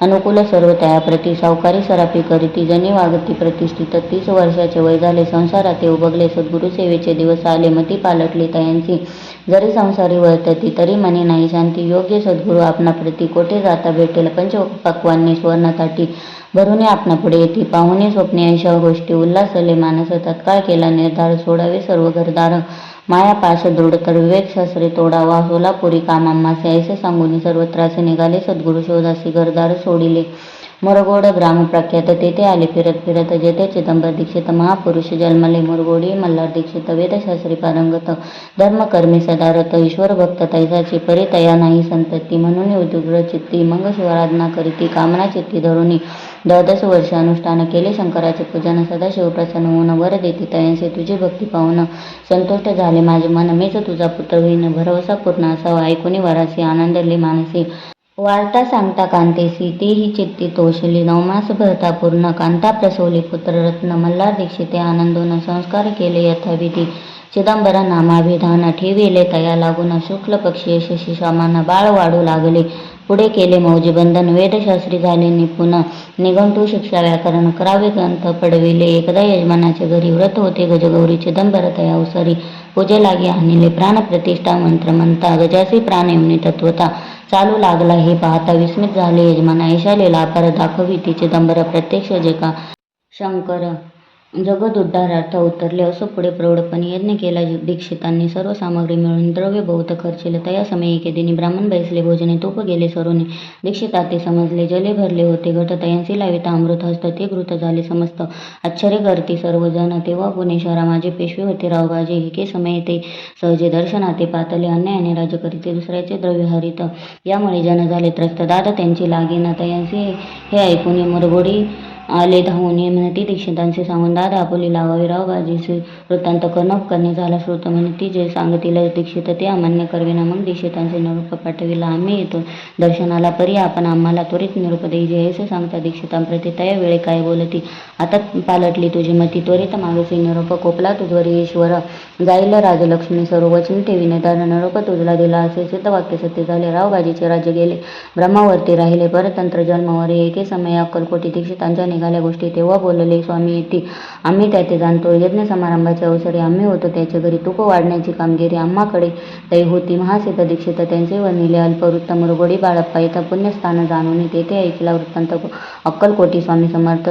अनुकूल सर्व त्याप्रती सावकारी सरापी करीती जनी वागती प्रतिष्ठित 30 वर्षाचे वय झाले संसारात ते उभगले सद्गुरु सेवेचे दिवस आले मती पालटली तयांची जरी संसारी वर्तती तरी मनी नाही शांती योग्य सद्गुरु आपणा प्रती कोठे जाता भेटेल पंचपक्वांनी सुवर्णताटी भरून आपणा पुढे येते पाहुणे स्वप्ने अशा गोष्टी उल्हासले मानस तत्काळ केला निर्धार सोडावे सर्व घरदार माया पाश दृढ तर विवेक शास्त्रे तोडावा सोलापुरी कामामासे ऐसे सांगून सर्वत्रासे निघाले सद्गुरु शोधासी घरदार सोडिले मुरगोड ग्राम प्रख्यात तेथे आले फिरत फिरत जेथे चिदंबर दीक्षित महापुरुष जन्मले मुरगोडी मल्हार दीक्षित वेदशास्त्री पारंगत धर्मकर्मी सदारथ ईश्वर भक्त तैसाची परितया नाही संतती म्हणून उद्युग्र चित्ती मग शिवाराधना करीती कामना चित्ती धरुणी 10 वर्ष अनुष्ठान केले शंकराचे पूजन सदाशिव प्रसन्न होऊन वर देती तयांचे तुझी भक्ती पाहून संतुष्ट झाले माझे मन मीच तुझा पुत्र होईन भरवसा पूर्ण असावा ऐकुनी वरासी आनंदले मानसी वार्ता सांगता कांतेसी तेही चित्ती तोषली 9 मास भरता पूर्ण कांता प्रसवली पुत्ररत्न मल्हार दीक्षिते आनंदोन संस्कार केले यथाविधी चिदंबर नामाभिधान ठेविले तया लागून शुक्ल पक्षी यशस्वी समान बाळ वाढू लागले पुढे केले मौजी बंधन वेदशास्त्री झाले निपुण निघंटू शिक्षा व्याकरण करावे ग्रंथ पडविले एकदा यजमानाच्या घरी व्रत होते गजगौरी चिदंबर तया अवसरी पूजे लागे हानिले प्राण प्रतिष्ठा मंत्र म्हणता गजासी प्राण येऊनी तत्वता चालू लागला हे पाहता विस्मित झाले यजमान ऐशा लीला पर दाखवी ती चिदंबर प्रत्यक्ष जे का शंकर जगदुद्धारार्थ उतरले असो पुढे प्रौढपणे यज्ञ केला दीक्षितांनी सर्व सामग्री मिळून द्रव्य बहुत खर्चिले तया समय एके दिनी ब्राह्मण बैसले भोजने तूप गेले सरोने दीक्षिता ते समजले जले भरले होते घट तयांसी लाविता अमृत हस्त ते घृत झाले समस्त आश्चर्य करती सर्वजण तेव्हा पुणेश्वरा माझे पेशवे होते रावबाजे एके समय ते सहजे दर्शनाते पातले अन्यायाने राज्य करीते दुसऱ्याचे द्रव्य हरित यामुळे जन झाले त्रस्त दादा त्यांची लागेना तयांसी हे ऐकून मुरगोडी आले धावून म्हणती दीक्षितांचे सांगून दादा आपुली लावावी रावबाजीचे वृत्तांत कर्णोपकरणे झाला श्रोत म्हणती जे सांगतील दीक्षित ते अमान्य करविना मग दीक्षितांचे निरूप पाठविला आम्ही येतो दर्शनाला परी आपण आम्हाला त्वरित निरूप देईजे असे सांगता दीक्षितांप्रती त्या वेळे काय बोलती आता पालटली तुझी मती त्वरित मागेचे निरूप कोपला तुझवरी ईश्वर जाईल राजलक्ष्मी सर्व वचन ठेवीने तर निरूप तुझला दिला असे सिद्ध वाक्य सत्य झाले रावबाजीचे राज्य गेले ब्रह्मावरती राहिले परतंत्र जन्मावर एके समय अक्कलकोटी दीक्षितांच्या निघाल्या गोष्टी तेव्हा बोलले स्वामी येते आम्ही त्याचे जाणतो. यज्ञ समारंभाच्या अवसरी आम्ही होतो त्याच्या घरी. तूप वाढण्याची कामगिरी आम्हाकडे तै होती. महासिद्ध दीक्षित त्यांचे वर्णिले अल्पवृत्त मुरगोडी बाळप्पा येता पुण्यस्थान जाणून तेथे ऐकला वृत्तांत अक्कलकोटी स्वामी समर्थ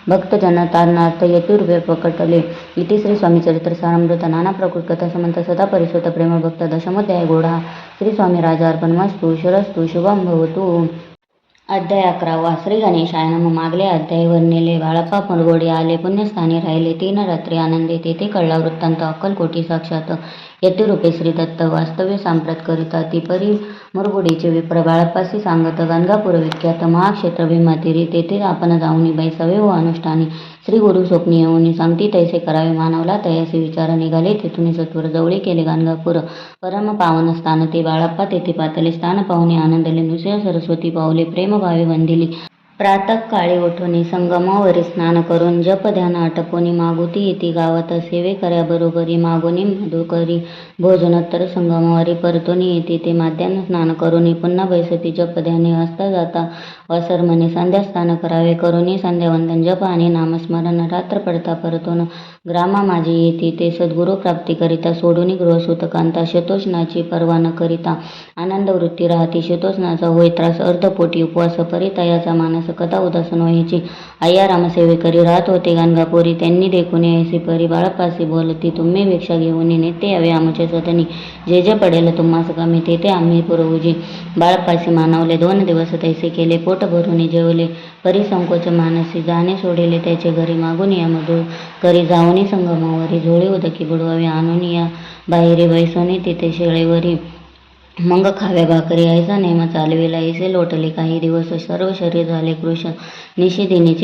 भक्तजन तारणार्थ यतिरूपे प्रकटले. इति श्री स्वामी चरित्र सारामृत नाना प्रकृत कथा समंत सदा परिसुत प्रेम भक्त दशमोध्याय गोढा. श्री स्वामी राजार्पणमस्तु. शिरस्तु शुभम भवतु. अध्याय 11. श्री गणेशाय नमः. मागले अध्याय वर्णिले. बाळप्पा मुरगोडी आले. पुण्यस्थानी राहिले 3 रात्री आनंदी. तेथे कळला वृत्तांत अक्कलकोटी साक्षात यतिरूपे श्री दत्त वास्तव्य सांप्रत करिता ती परी मुरगोडीचे विप्र बाळप्पासी सांगत गाणगापूर विख्यात महाक्षेत्र भीमातीरी तेथे आपण जाऊनी बैसावे व अनुष्ठानी. श्री गुरु स्वप्नी येऊनी सांगती तैसे करावे. मानवला तयासी विचार निघाले तेथून सत्वर जवळी केले गाणगापूर परम पावन स्थान ते. बाळप्पा तेथे पातले स्थान पाहुणे आनंदले. नृसिंह सरस्वती पावले प्रेमभावे वंदिली. प्रातः काळी उठोनी संगमावरी स्नान करून जप ध्यान आटपोनी मागुती येती गावात सेवे कर्या बरोबरी मागोनी मधुकरी भोजनोत्तर संगमावरी परतोनी येते ते माध्यान्ह स्नान करूनी पुन्हा बैसती जप ध्याने असता जाता वासर म्हणे संध्यास्नान करावे करूनी संध्यावंदन जप आणि नामस्मरण रात्र पडता परतून ग्रामा माझी येते ते सद्गुरु प्राप्ती करिता सोडूनी गृहसुतकांता शतोषणाची पर्वा न करिता आनंद वृत्ती राहती. शतोषणाचा होय त्रास अर्धपोटी उपवास परितयाचा मानस कथा उदासन व्हायची. अय्या रामसेवे करी राहत होते गाणगापुरी. त्यांनी देखून ऐसी परी बाळप्पासी बोलती तुम्ही भिक्षा घेऊन नेते यावे आमचे सदनी जे जे पडेल तुम्हास कमी तेथे आम्ही पुरवूजी. बाळप्पासी मानवले 2 दिवस तैसे केले. पोट भरून जेवले परी संकोच मानसी जाणे सोडिले त्याचे घरी मागून या मधु करी जाऊनी संगमावरी झोळी उदकी बुडवावी आणून या बाहेरी बैसोनी तिथे शेळेवरी मग खाव्या भाकरी ऐसा नेम चालविला. ऐसे लोटले काही दिवस सर्व शरीर झाले कृश निशिदिनी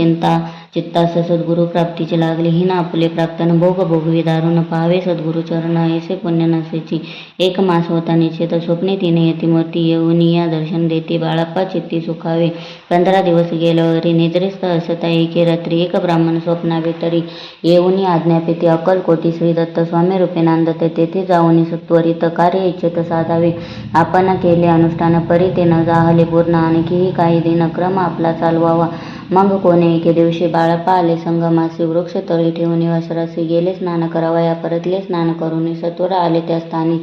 चित्तास सद्गुरु प्राप्तीची लागली. हिन आपले प्राप्तन भोग भोगवी दारुण पाहावे सद्गुरु चरण ऐसे पुण्य नसेची. 1 मास होता निश्चित स्वप्ने तिने येती मूर्ती येऊनी या दर्शन देती बाळप्पा चित्ती सुखावे. 15 दिवस गेल्यावरी निद्रिस्त असता एके रात्री एक ब्राह्मण स्वप्नावे तरी येऊनी आज्ञापिती अक्कलकोटी श्री दत्त स्वामी रूपे नांदते तेथे जाऊनी सत्वरित कार्य इच्छित साधावे. आपण केले अनुष्ठान परी ते न जाहले पूर्ण आणखीही काही दिन क्रम आपला चालवावा. मग कोणे एके दिवशी बाळप्पा आले संगमासी वृक्ष तळी ठेवून वस्त्रासी गेले स्नान करावया. परतले स्नान करून सत्वर आले त्या स्थानी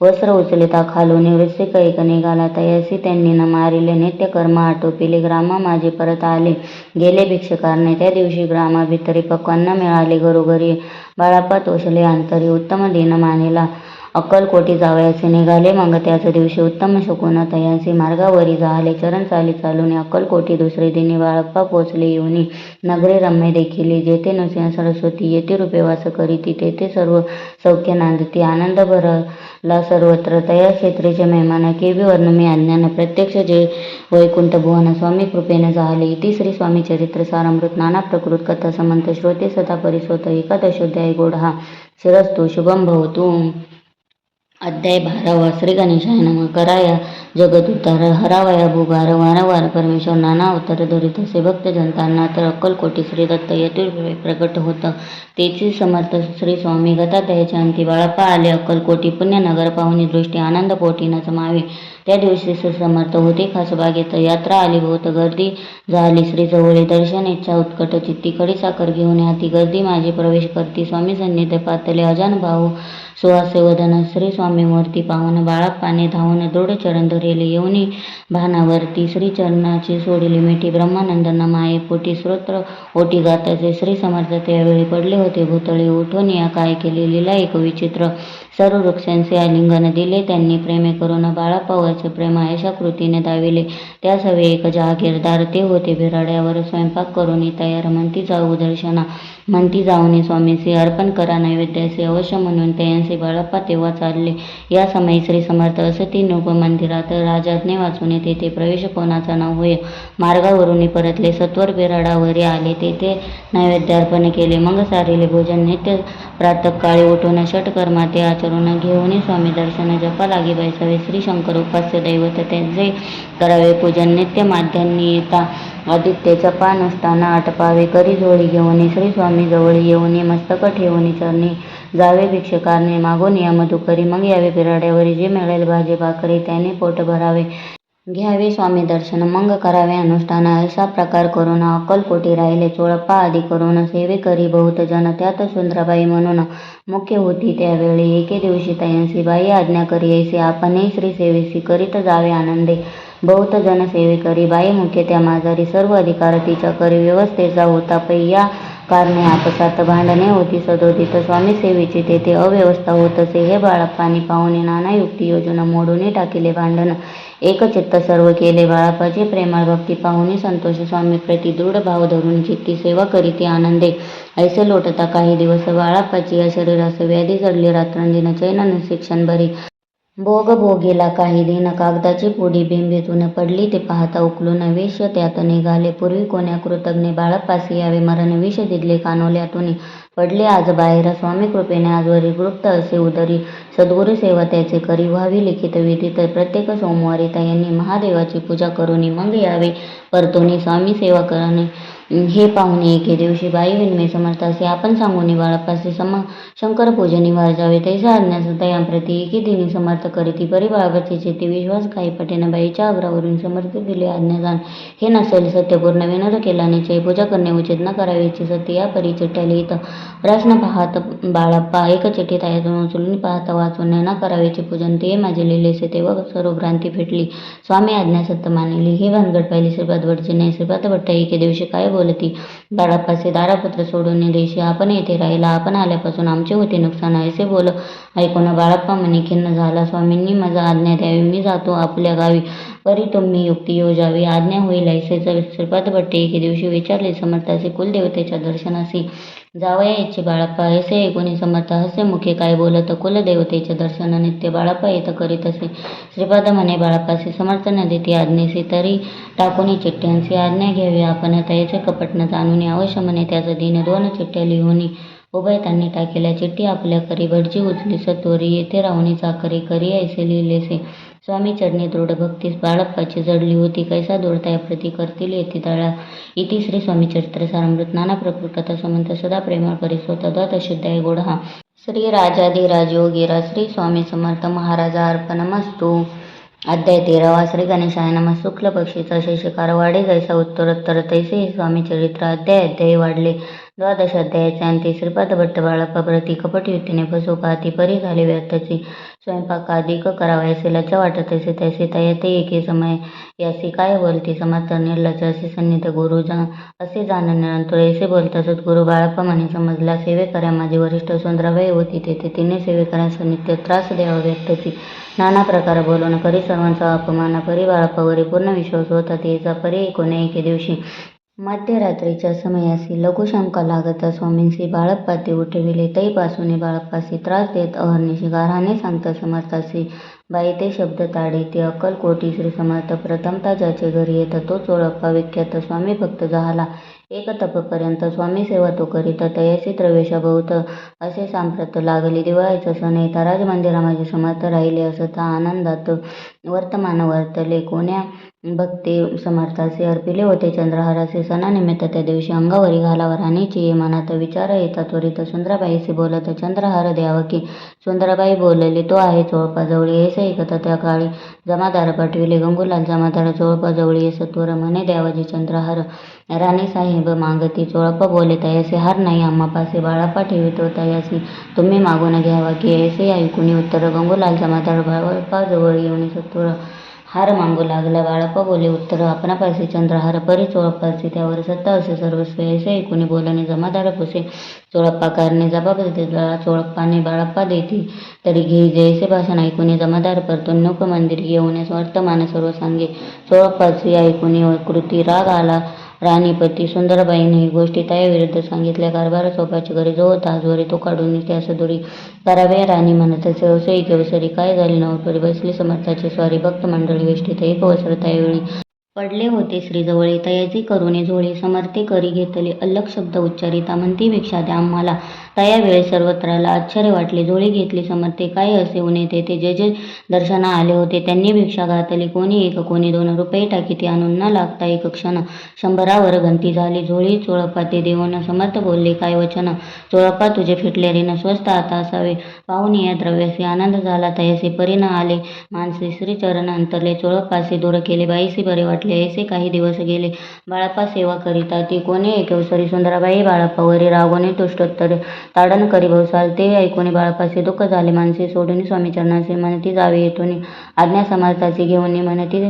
वस्त्र उचलिता खालून वृश्चिक एक निघाला तयासी त्यांनी न मारिले. नित्य कर्म आटोपिले ग्रामा माझे परत आले गेले भिक्षकारणे. त्या दिवशी ग्रामाभितरी पक्वान्न मिळाले घरोघरी. बाळप्पा तोषले अंतरी उत्तम दिन मानिला. अक्कलकोटी जावयाचे निघाले. मग त्याच दिवशी उत्तम शकुन तयासी मार्गावरी जाहले. चरण चाली चालून अक्कलकोटी दुसरे दिनी बाळप्पा पोचले येऊनी नगरी रम्य देखिली. जेथे नृसिंह सरस्वती यतिरूपे वास करीती तेथे सर्व सौख्य नांदती. आनंद भरला सर्वत्र तया क्षेत्रीचे मेहमान केवी वर्णमी अज्ञान प्रत्यक्ष जे वैकुंठ भुवन स्वामी कृपेने झाले. इति श्री स्वामी चरित्र सारामृत नाना प्रकृत कथा समंत श्रोते सदा परिसोत. एकादशोध्याय गोढा. शिरस्तु शुभम भवतु. अध्याय 12. श्री गणेशाय नमः. कराया जगत उद्धार हरावया भूभार वारंवार परमेश्वर नाना अवतार धरित असे भक्त जनतांना तर अक्कलकोटी श्री दत्त यतिरूपे प्रकट होत. तेची समर्थ श्री स्वामी गताध्यायाच्या अंती बाळप्पा आले अक्कलकोटी पुण्यनगर पाहुणी दृष्टी आनंद पोटी न समावे. त्या दिवशी समर्थ होते खास बागेत यात्रा आली बहुत गर्दी झाली श्री जवळे दर्शन इच्छा उत्कट चित्ती खडीसाखर घेऊन हाती गर्दी माझी प्रवेश करती. स्वामी सन्निध पातले अजान भाऊ सुहासे वदन श्री स्वामी मूर्ती पावन बाळप्पाने धावून दृढ चरण धरिले. येऊनी भानावरती श्री चरणाची सोडिली मिठी ब्रह्मानंदन माये पोटी स्तोत्र ओटी गाताचे श्री समर्थ त्यावेळी पडले होते भूतळे. उठून या काय केले लीला एक विचित्र. सर्व वृक्षांचे आलिंगन दिले त्यांनी प्रेमे करून बाळप्पावरचे प्रेम अशा कृतीने दाविले. त्या सवे एक जहागीरदार ते होते बिराड्यावर स्वयंपाक करून तयार. म्हणती जाऊ दर्शना म्हणती जाऊनी स्वामीसी अर्पण करा नैवेद्याचे अवश्य म्हणून त्यांचे बाळप्पा तेव्हा चालले. या समयी श्री समर्थ असती नृप मंदिरात राजाज्ञे वाचून तेथे प्रवेश कोणाचा न होय. मार्गावरून परतले सत्वर बिराडावरी आले तेथे नैवेद्यार्पण केले. मग सारिले भोजन नित्य प्रातःकाळी उठून षटकर्मा ते आचरून घेऊन स्वामी दर्शन जपा लागी बैसावे. श्री शंकर उपास्य दैवत त्यांचे करावे पूजन नित्य माध्यान्नी येता आदित्य जपानुष्ठान आटपावे. करी झोळी घेऊन श्री स्वामी जवळ येऊनी मस्तक ठेवून चरणी जावे भिक्षकारने मागून या मधुकरी. मग यावे बिराड्यावरी जे मिळेल भाजी भाकरी त्याने पोट भरावे. घ्यावे स्वामी दर्शन मग करावे अनुष्ठान असा प्रकार करून अक्कलकोटी राहिले. चोळप्पा आदी करून सेवे करी बहुत जन त्यात सुंदराबाई म्हणून मुख्य होती. त्यावेळी एके दिवशी तयांसी बाई आज्ञा करी ऐसे आपणही श्री सेवेसी करीत जावे आनंदे. बहुत जन सेवे करी बाई मुख्य त्या माझारी सर्व अधिकार तिच्या करी व्यवस्थेचा होता. पै या कारणे आपसात भांडणे होती सदोदित स्वामी सेवेची तेथे अव्यवस्था होत असे. हे बाळप्पांनी पाहुणे नाना युक्ती योजना मोडून टाकिले भांडण एकचित्त सर्व केले. बाळप्पाची प्रेमळ भक्ती पाहुनी संतोष स्वामी प्रति दृढ भाव धरून चित्ती सेवा करीती आनंदे. ऐसे लोटता काही दिवस बाळप्पाची या शरीरास व्याधी जडली. रात्रंदिन चैन नसे क्षणभरी भोग भोगेला काही दिन. कागदाची पुडी बिंबीतून पडली ते पाहता उकलून विष त्यात निघाले. पूर्वी कोण्या कृतज्ञ बाळप्पासी यावे मरण विष दिले कानोल्यातून पडले आज बाहेर. स्वामी कृपेने आजवरी गुप्त असे उदरी सद्गुरु सेवा त्याचे करी व्हावी लिखित विधित. प्रत्येक सोमवारी त्यांनी महादेवाची पूजा करून मग यावे परतून स्वामी सेवा करणे. हे पाहुणे एके दिवशी बाई विनमे समर्थासी आपण सांगून बाळप्पासी शंकर पूजनी वार जावे तैसा आज्ञास तयांप्रती एके दिनी समर्थ करीती. परी बाळप्पाची चित्ती विश्वास काही पटेन बाईच्या आग्रहावरून समर्थ दिले आज्ञादान. हे नसेल सत्यपूर्ण विनोद केला निश्चय पूजा करणे उचित न करावीची सत्य या परी चिठ्ठ्या लिहित. प्रश्न पाहत बाळप्पा एक चिठ्ठी तायातून उचलून पाहता वाचून न करावीचे पूजन ते माझे लिहिलेसे तेव्हा सर्व भ्रांती फेटली. स्वामी आज्ञा सत्य मानिली. हे भानगड पाहिली श्रीपाद भटजी नाही. श्रीपाद भट्ट एके दिवशी काय बोलती. बाळप्पाचे दारापत्र सोडून देशी आपण येथे राहिला. आपण आल्यापासून आमचे होते नुकसान ऐसे बोल ऐकून बाळप्पा म्हणे खिन्न झाला. स्वामींनी माझा आज्ञा द्यावी मी जातो आपल्या गावी. परी तुम्ही युक्ती योजावी आज्ञा होईल ऐसेच श्रीपाद भट्टे एके दिवशी विचारले. समर्थाचे कुलदेवतेच्या दर्शनासी जावया इच्छे बाळप्पा ऐसे ऐकून समर्थ हसे मुखे काय बोलत. कुलदेवतेचे दर्शन नित्य बाळप्पा येत करीत असे. श्रीपाद म्हणे बाळप्पासी समर्थ न देती आज्ञेसी तरी टाकून चिठ्ठ्यांची आज्ञा घ्यावी आपण त्याचे कपट न जाणून अवश्य म्हणे. त्याचा दिन 2 चिठ्ठ्या लिहून उभयतांनी टाकेल्या. चिठ्ठी आपल्या करी भटजी उचली सत्वरी येथे राहुनी चाकरी करी ऐसे लिहिलेसे. स्वामी चरणी दृढ भक्तीस बाळप्पाची जडली होती. कैसा दोडता प्रति करतील येथे तळा. इति श्री स्वामी चरित्र सारामृत नाना प्रकृत कथा समंत सदा प्रेमळ परिस्वत दत्त शुद्धाय गोडहा. श्री राजाधिराज योगीरा श्री स्वामी समर्थ महाराजा अर्पणमस्तु. अध्याय 13 श्री गणेशाय नमः. शुक्ल पक्षीचा शेषकार वाढे जैसा उत्तरोत्तर तैसे हे स्वामी चरित्र अध्याय वाढले. 12 अध्यायाचे अंती श्रीपाद भट्ट बाळप्पा प्रति कपट युक्तीने फसू पाहती. परी झाले व्यर्थची स्वयंपाकादिक करावा ऐसे लज्जा वाटत असे तैसे तयाते एके समय यासी काय बोलती समर्थ निर्लज्ज असे सन्निध गुरु असे जाण निरंतर ऐसे बोलता सद्गुरु बाळप्पा म्हणे समजला. सेवेकऱ्या माझी वरिष्ठ सुंदराबाई होती तेथे तिने सेवेकऱ्यांस नित्य त्रास द्यावा व्यर्थची नाना प्रकार बोलून करी सर्वांचा अपमान. परी बाळप्पावरी पूर्ण विश्वास होता. तिचा परी कोण्या एके दिवशी मध्यरात्रीच्या समयासी लघुशंका लागता स्वामींसी बाळप्पा ते उठविले. तैपासून बाळप्पासी त्रास देत अहर्निशी गाऱ्हाणे सांगता समर्थासी बाई ते शब्द ताडी. ते अक्कलकोटी श्री समर्थ प्रथमता ज्याचे घरी येत तो चोळप्पा विख्यात स्वामी भक्त झाला. एक तपपर्यंत स्वामी सेवा तो करीत तयासी प्रवेशा बहुत असे सांप्रत लागली. दिवाळीचा सण येता राजमंदिरामध्ये समर्थ राहिले असता आनंदात वर्तमान वर्तले. कोण्या भक्ते समर्थाचे अर्पिले होते चंद्रहाराचे सणानिमित्त त्या दिवशी अंगावरी घालावा राणीची ये मनात विचार येता त्वरित सुंदराबाईशी बोलत चंद्रहार द्यावा की. सुंदराबाई बोलली तो आहे चोळप्पाजवळी ऐसे ऐकता त्या काळी जमादार पाठविले. गंगूलाल जमादार चोळप्पाजवळी ये सत्वर म्हणे द्यावाजी चंद्रहार. राणी साहेब मागती. चोळप्पा बोले तयासी हार नाही आम्हापासे बाळप्पा ठेवितो तयासी तुम्ही मागून घ्यावा की. ऐसे ऐकून उत्तर गंगूलाल जमादार बाळप्पाजवळ येऊन सत्वर हार मागू लागला. बाळप्पा बोले उत्तर आपणापाशी चंद्रहार परी चोळप्पाची त्यावर सत्ता असे सर्वस्व ऐसे ऐकून बोलणे जमादार पुसे. चोळप्पा कारणे जबाब दिला. चोळप्पाने बाळप्पा देती तरी घेई जैसे भाषण ऐकून जमादार परतून नूक मंदिर येऊन वर्तमान सर्व सांगे. चोळप्पाची ऐकून कृती राग आला. राणीपती सुंदरबाईने ही गोष्टी त्याविरुद्ध सांगितल्या. कारभार चोपाची घरी जो होता आजवरी तो काढून त्यास दुरी करावे. राणी म्हणत असे अवसरी केवसरी काय झाले नवपरी बसली समर्थाची स्वारी भक्त मंडळी वेष्टीत एक वस्त्र त्यावेळी पडले होते श्रीजवळी तयाची करुणी झोळी समर्थे करी घेतले अल्लख शब्द उच्चारिता म्हणती भिक्षा द्या आम्हाला. तया वेळी सर्वत्राला आश्चर्य वाटले. झोळी घेतली समर्थे काय असे उने तेथे जे जे दर्शना आले होते त्यांनी भिक्षा घातली. कोणी 1 कोणी 2 रुपये टाकीती आणून न लागता एक क्षण 100वर गंती झाली. झोळी चोळप्पा ते देऊन समर्थ बोलले काय वचन. चोळप्पा तुझे फिटले ऋण स्वस्त आता असावे. पाहून या द्रव्यासी आनंद झाला तयासे परी न आले मानसी श्रीचरण अंतरले. चोळप्पासे दूर केले बाईसी बरे वाटले. ऐसे काही दिवस गेले. बाळाप्पा सेवा करिता ती कोणी एकेवसरी सुंदराबाई बाळाप्पावरी रागोने तुष्टोत्तर ताडण करी भवसाल. ते ऐकून बाळाप्पासे दुःख झाले. मानसी सोडून स्वामी चरणाचे म्हणती जावे येथून आज्ञा समर्थाची घेऊन म्हणती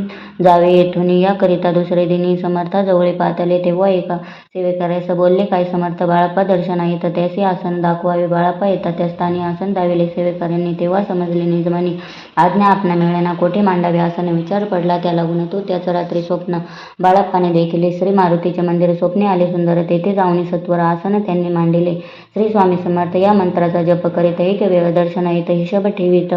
जावे येथून. याकरिता दुसरे दिनी समर्थाजवळी पातले. तेव्हा एका सेवेकऱ्यास बोलले काय समर्थ बाळाप्पा दर्शना येत त्याचे आसन दाखवावे. बाळाप्पा येतात त्या स्थानी आसन दाविले. सेवेकऱ्यांनी तेव्हा समजले निजमनी आज्ञा आपणा मिळेना कोठे मांडावे आसन. विचार पडला त्या लागून तो त्याच रात्री स्वप्न बाळाप्पाने देखिले. श्री मारुतीचे मंदिर स्वप्ने आले सुंदर. तेथे जाऊन सत्वर आसन त्यांनी मांडिले. श्री स्वामी समर्थ या मंत्राचा जप करीत एक वेळ दर्शन येत हिशोब ठेवीत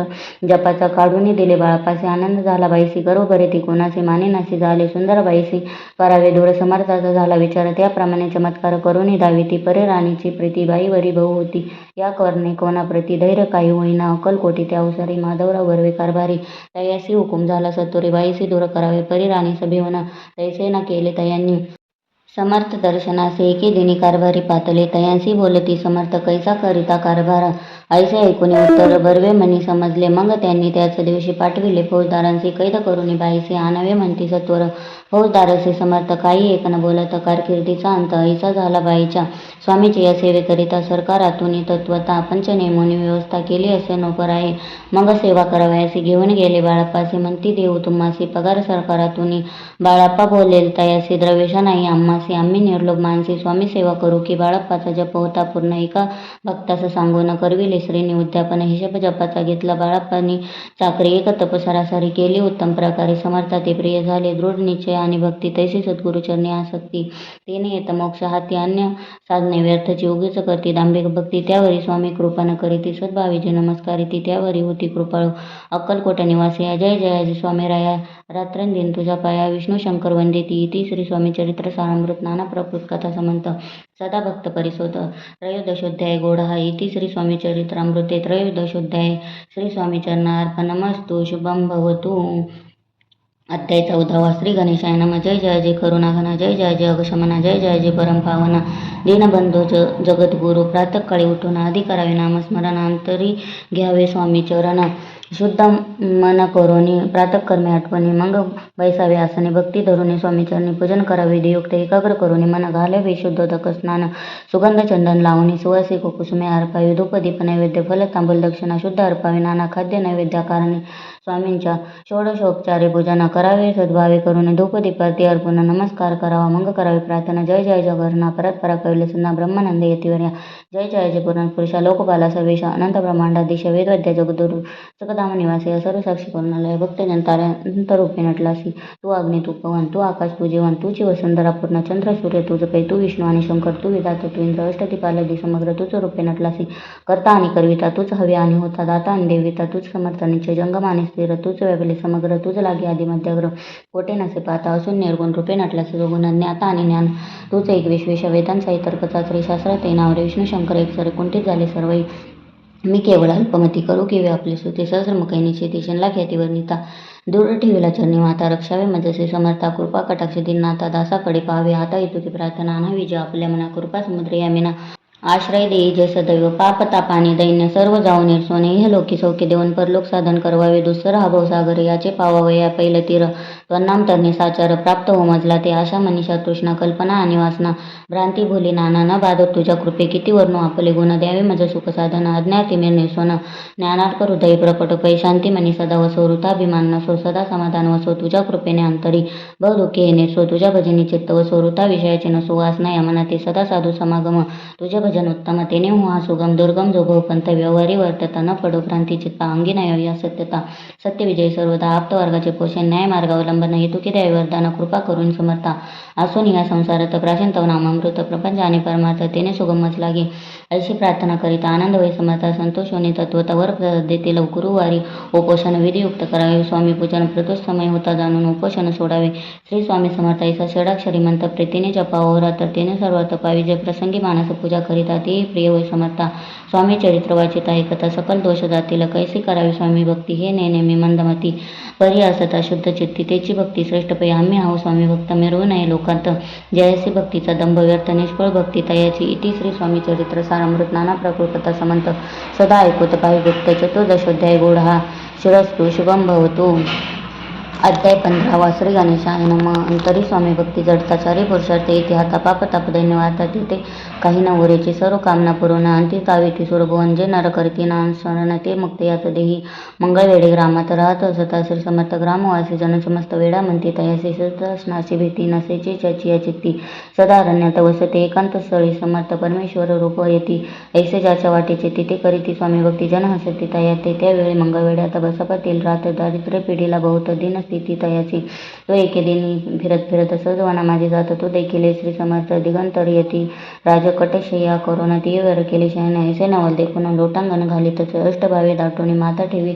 जपाचा काढून दिले. बाळाप्पासे आनंद झाला. बाईसी बरोबर ती कोणाचे मानेनासे झाले. सुंदर बाईसी करावे दूर समर्थाचा झाला विचार. त्याप्रमाणे चमत्कार करून दावी ती परे राणीची प्रीती बाईवरी बहु होती. या करणे कोणाप्रती धैर्य काही होईना अक्कलकोटी त्या अवसरी माधवराव बर्वे कारभारी. तयासी हुकूम झाला सत्वरी बाईसी दूर करावे परी राणी सभेहून. तैसे न केले तयांनी समर्थ दर्शनासे एके दिनी कारभारी पातले. तयांसी बोलती समर्थ कैसा करिता कारभार. ऐसे ऐकून उत्तर बर्वे मनी समजले. मग त्यांनी त्याच दिवशी पाठविले फौजदारांशी कैद करून बाईसे आणावे म्हणती सत्वर. फौजदारसे समर्थ काही एक न बोलत कारकिर्दीचा अंत ऐसा झाला बाईच्या. स्वामीची या सेवेकरिता सरकारातून तत्वता पंच नेमून व्यवस्था केली असे नोकर आहे. मग सेवा करावयासी घेऊन गेले. बाळाप्पासे म्हणती देऊ तुम्हासी पगार सरकारातून. बाळाप्पा बोलेल तयासी द्रव्यशा नाही आम्हासी. आम्ही निर्लोभ मानसी स्वामी सेवा करू की. बाळाप्पाचा जप होता पूर्ण एका भक्तास सांगून करविले श्रीनी उद्यापन. हिशोब जपाचा घेतला बाळाप्पानी चाकरी. एक तप सरासरी केली उत्तम प्रकारे. समर्था ते प्रिय झाले. दृढ निश्चय आणि भक्ती तैसी सद्गुरुचरणी आसक्ती. तिने येत मोक्ष हाती अन्य साधने व्यर्थची उगीच करती. दांभिक भक्ती त्यावरी स्वामी कृपा न करीती. सद्भावीची नमस्कारिती त्यावरी होती कृपाळू. अक्कलकोट निवासी अजय जयाजी स्वामी राया रात्रंदिन तुझ्या पाया. विष्णू शंकर वंदिती इति श्री स्वामी चरित्र सारामृत नाना प्रकृत कथा समंत सदा भक्त परिसोत. त्रयोदशोध्याय गोढा इति श्री स्वामी चरित्रामृते त्रयोदशोध्याय. श्री स्वामी चरणार्पणमस्तु. शुभम भवतु. अध्याय 14. श्री गणेशाय नमः. जय जय जय करुणाघना. जय जय जय अगशमना. जय जय जय परमपावना. दीनबंधू जगद्गुरु. प्रातःकाळी उठून आधी करावे नामस्मरण. अंतरी घ्यावे स्वामी चरण. शुद्ध मन करोनी प्रातःकर्मे आठवणी. मग बैसावे आसने. भक्ती धरुनी स्वामीचरणी पूजन करावे. विधियुक्त एकाग्र करुनी मन घालावे शुद्धोदक स्नान. सुगंध चंदन लावणी सुवासिक कुसुमे अर्पावे. धूप दीप नैवेद्य फल तांबूल दक्षिणा शुद्ध अर्पावे. नाना खाद्य नैवेद्याकारणे स्वामींच्या षोडशोपचारे पूजन करावे. सद्भावे करून धूपदीपारती अर्पून नमस्कार करावा. मग करावे प्रार्थना. जय जय जगर्ना परतपरा कैलसना ब्रह्मानंद यतिवर्या. जय जय जय पूर्ण पुरुषा लोकपाला सर्वेश अनंत ब्रह्मांडाधीश वेदवद्या जगदुरु सुखधाम निवासी सर्व साक्षी करुणालय भक्तजन ताऱ्यांतरूपे नटलासी. तू अग्नी तू पवन तू आकाश तू जीवन तूची वसुंधरा पूर्ण चंद्र सूर्य तुझ पै. तू विष्णू आणि शंकर तू विधाता तू इंद्र अष्टदिपालदी समग्र तूच रूपे नटलासी. करता आणि करविता तूच हवे आणि होता. दाता आणि देविता तूच समर्थ निश्चय जंगम आणि स्थिर तूच व्यापले समग्र तूच लागे आधी मध्यग्र. कोटे नसे पाहता असून निर्गुण रूपे नटलासी. जोगुण ज्ञाता आणि ज्ञान तूच एक विश्वेश वेदांचा तर्क चाचरी शास्त्रात नावरे. विष्णू शंकर एक सरे कुंठित झाले सर्वही. मी केवळ अल्पमती करू की व्यापले सुते सहस्रमुखै निश्चिती शनला ख्याती वर्णिता. दूर ठेविला चरणी माता रक्षावे मजसे समर्था. कृपा कटाक्ष दिनाता दासाकडे पाहावे. आता येतो की प्रार्थना आणावी जे आपल्या मना. कृपा समुद्र यामिना आश्रय देई जे सदैव. पाप तापाने दैन्य सर्व जाऊ निर्सोने. हे लोकी सौख्य देऊन परलोक साधन करवावे. दुस्सर हा भवसागर याचे पावावे. या पैल तीर त्वन्नाम तरणे साचार. प्राप्त हो मजला ते आशा मनीषा तृष्णा कल्पना आणि वासना. भ्रांती भोली नाना न बाधत तुझ्या कृपे. किती वर्णू आपले गुण द्यावे मज सुख साधन. अज्ञाती मिर निर्सोन ज्ञानार्क हृदय प्रपट पै. शांती मनी सदा वसो. वृथाभिमान नसो सदा समाधान वसो. तुझ्या कृपेने अंतरी बहुदुःखी हे निर्सो. तुझ्या भजनी चित्त वसो. वृथा विषयाचे नसो वासना या मनाते सदा साधू समागम. तुझ्या जनोत्तम तेने हुआ सुगम दुर्गम जो भवपंथ व्यवहारी वर्तता न पडो क्रांती चित्ता अंगी नाही या सत्यता सत्य विजय सर्वदा आप्त वर्गाचे पोषण न्याय मार्गावलंबन हेतुकी वरदान कृपा करून समर्था असून या संसारात प्राचीन तव नामामृत प्रपंच आणि परमार्थ तेने सुगमच लागे अशी प्रार्थना करीत आनंद वै समर्था संतोष होणे तत्वतावर देतील गुरुवारी उपोषण विधियुक्त करावे स्वामी पूजन प्रतोष समय होता जाणून उपोषण सोडावे श्री स्वामी समर्थ ऐसा षडाक्षरी मंत्र प्रीतीने जपावा रात्र तेने सर्वात पावी जे प्रसंगी मानस पूजा करिता ते प्रिय वै समर्था स्वामी चरित्र वाचिता ऐकता सकल दोष जातील कैसी करावी स्वामी भक्ती हे नेहमी मंदमती परी असता शुद्ध चित्ती तेची भक्ती श्रेष्ठ पै आम्ही आहो स्वामी भक्त मिळवू नये लोकांत जयसी भक्तीचा दंभ व्यर्थ निष्फळ भक्ती तयाची इति श्री स्वामी चरित्र सारामृत नाना प्रकृत समंत सदा ऐकूत पाहि गुप्त चतुर्दशोध्याय गोढ हा शिरस्तु शुभम भवतु अध्याय 15 श्री गणेशाय नमः अंतरी स्वामी भक्ती जडताचारी पुरुषार्थ येथे हाता पाप ताप दैन्य वार्तात येते काही न उरेची सर्व कामना पुरवण अंती तावी ती सुरभुवन जे नर करती ना स्मरण ते मुक्त याच देही मंगळवेढे ग्रामात राहत असता श्री समर्थ ग्रामवासी जन समस्त वेळा म्हणती तयासी सतनाशी भीती नसेची चची या चित्ती सदा अरण्यात वसते एकांत स्थळी समर्थ परमेश्वर रूप येती ऐसे ज्याच्या वाटेचे तिथे करीती स्वामी भक्ती जन हसती तया ते त्यावेळी मंगळवेढ्यात बसपातील राहत दारिद्र्य पिढीला बहुत दिन स्थिती तयाची तो एके दिनी फिरत फिरत सहजवाना माझी जात तो देखील श्री समर्थ दिगंतर येती राजकटशय्या करून ती वर केली शयन ऐसे नवल देखून लोटांगण घालीतच अष्टभावे दाटोनी माता ठेवी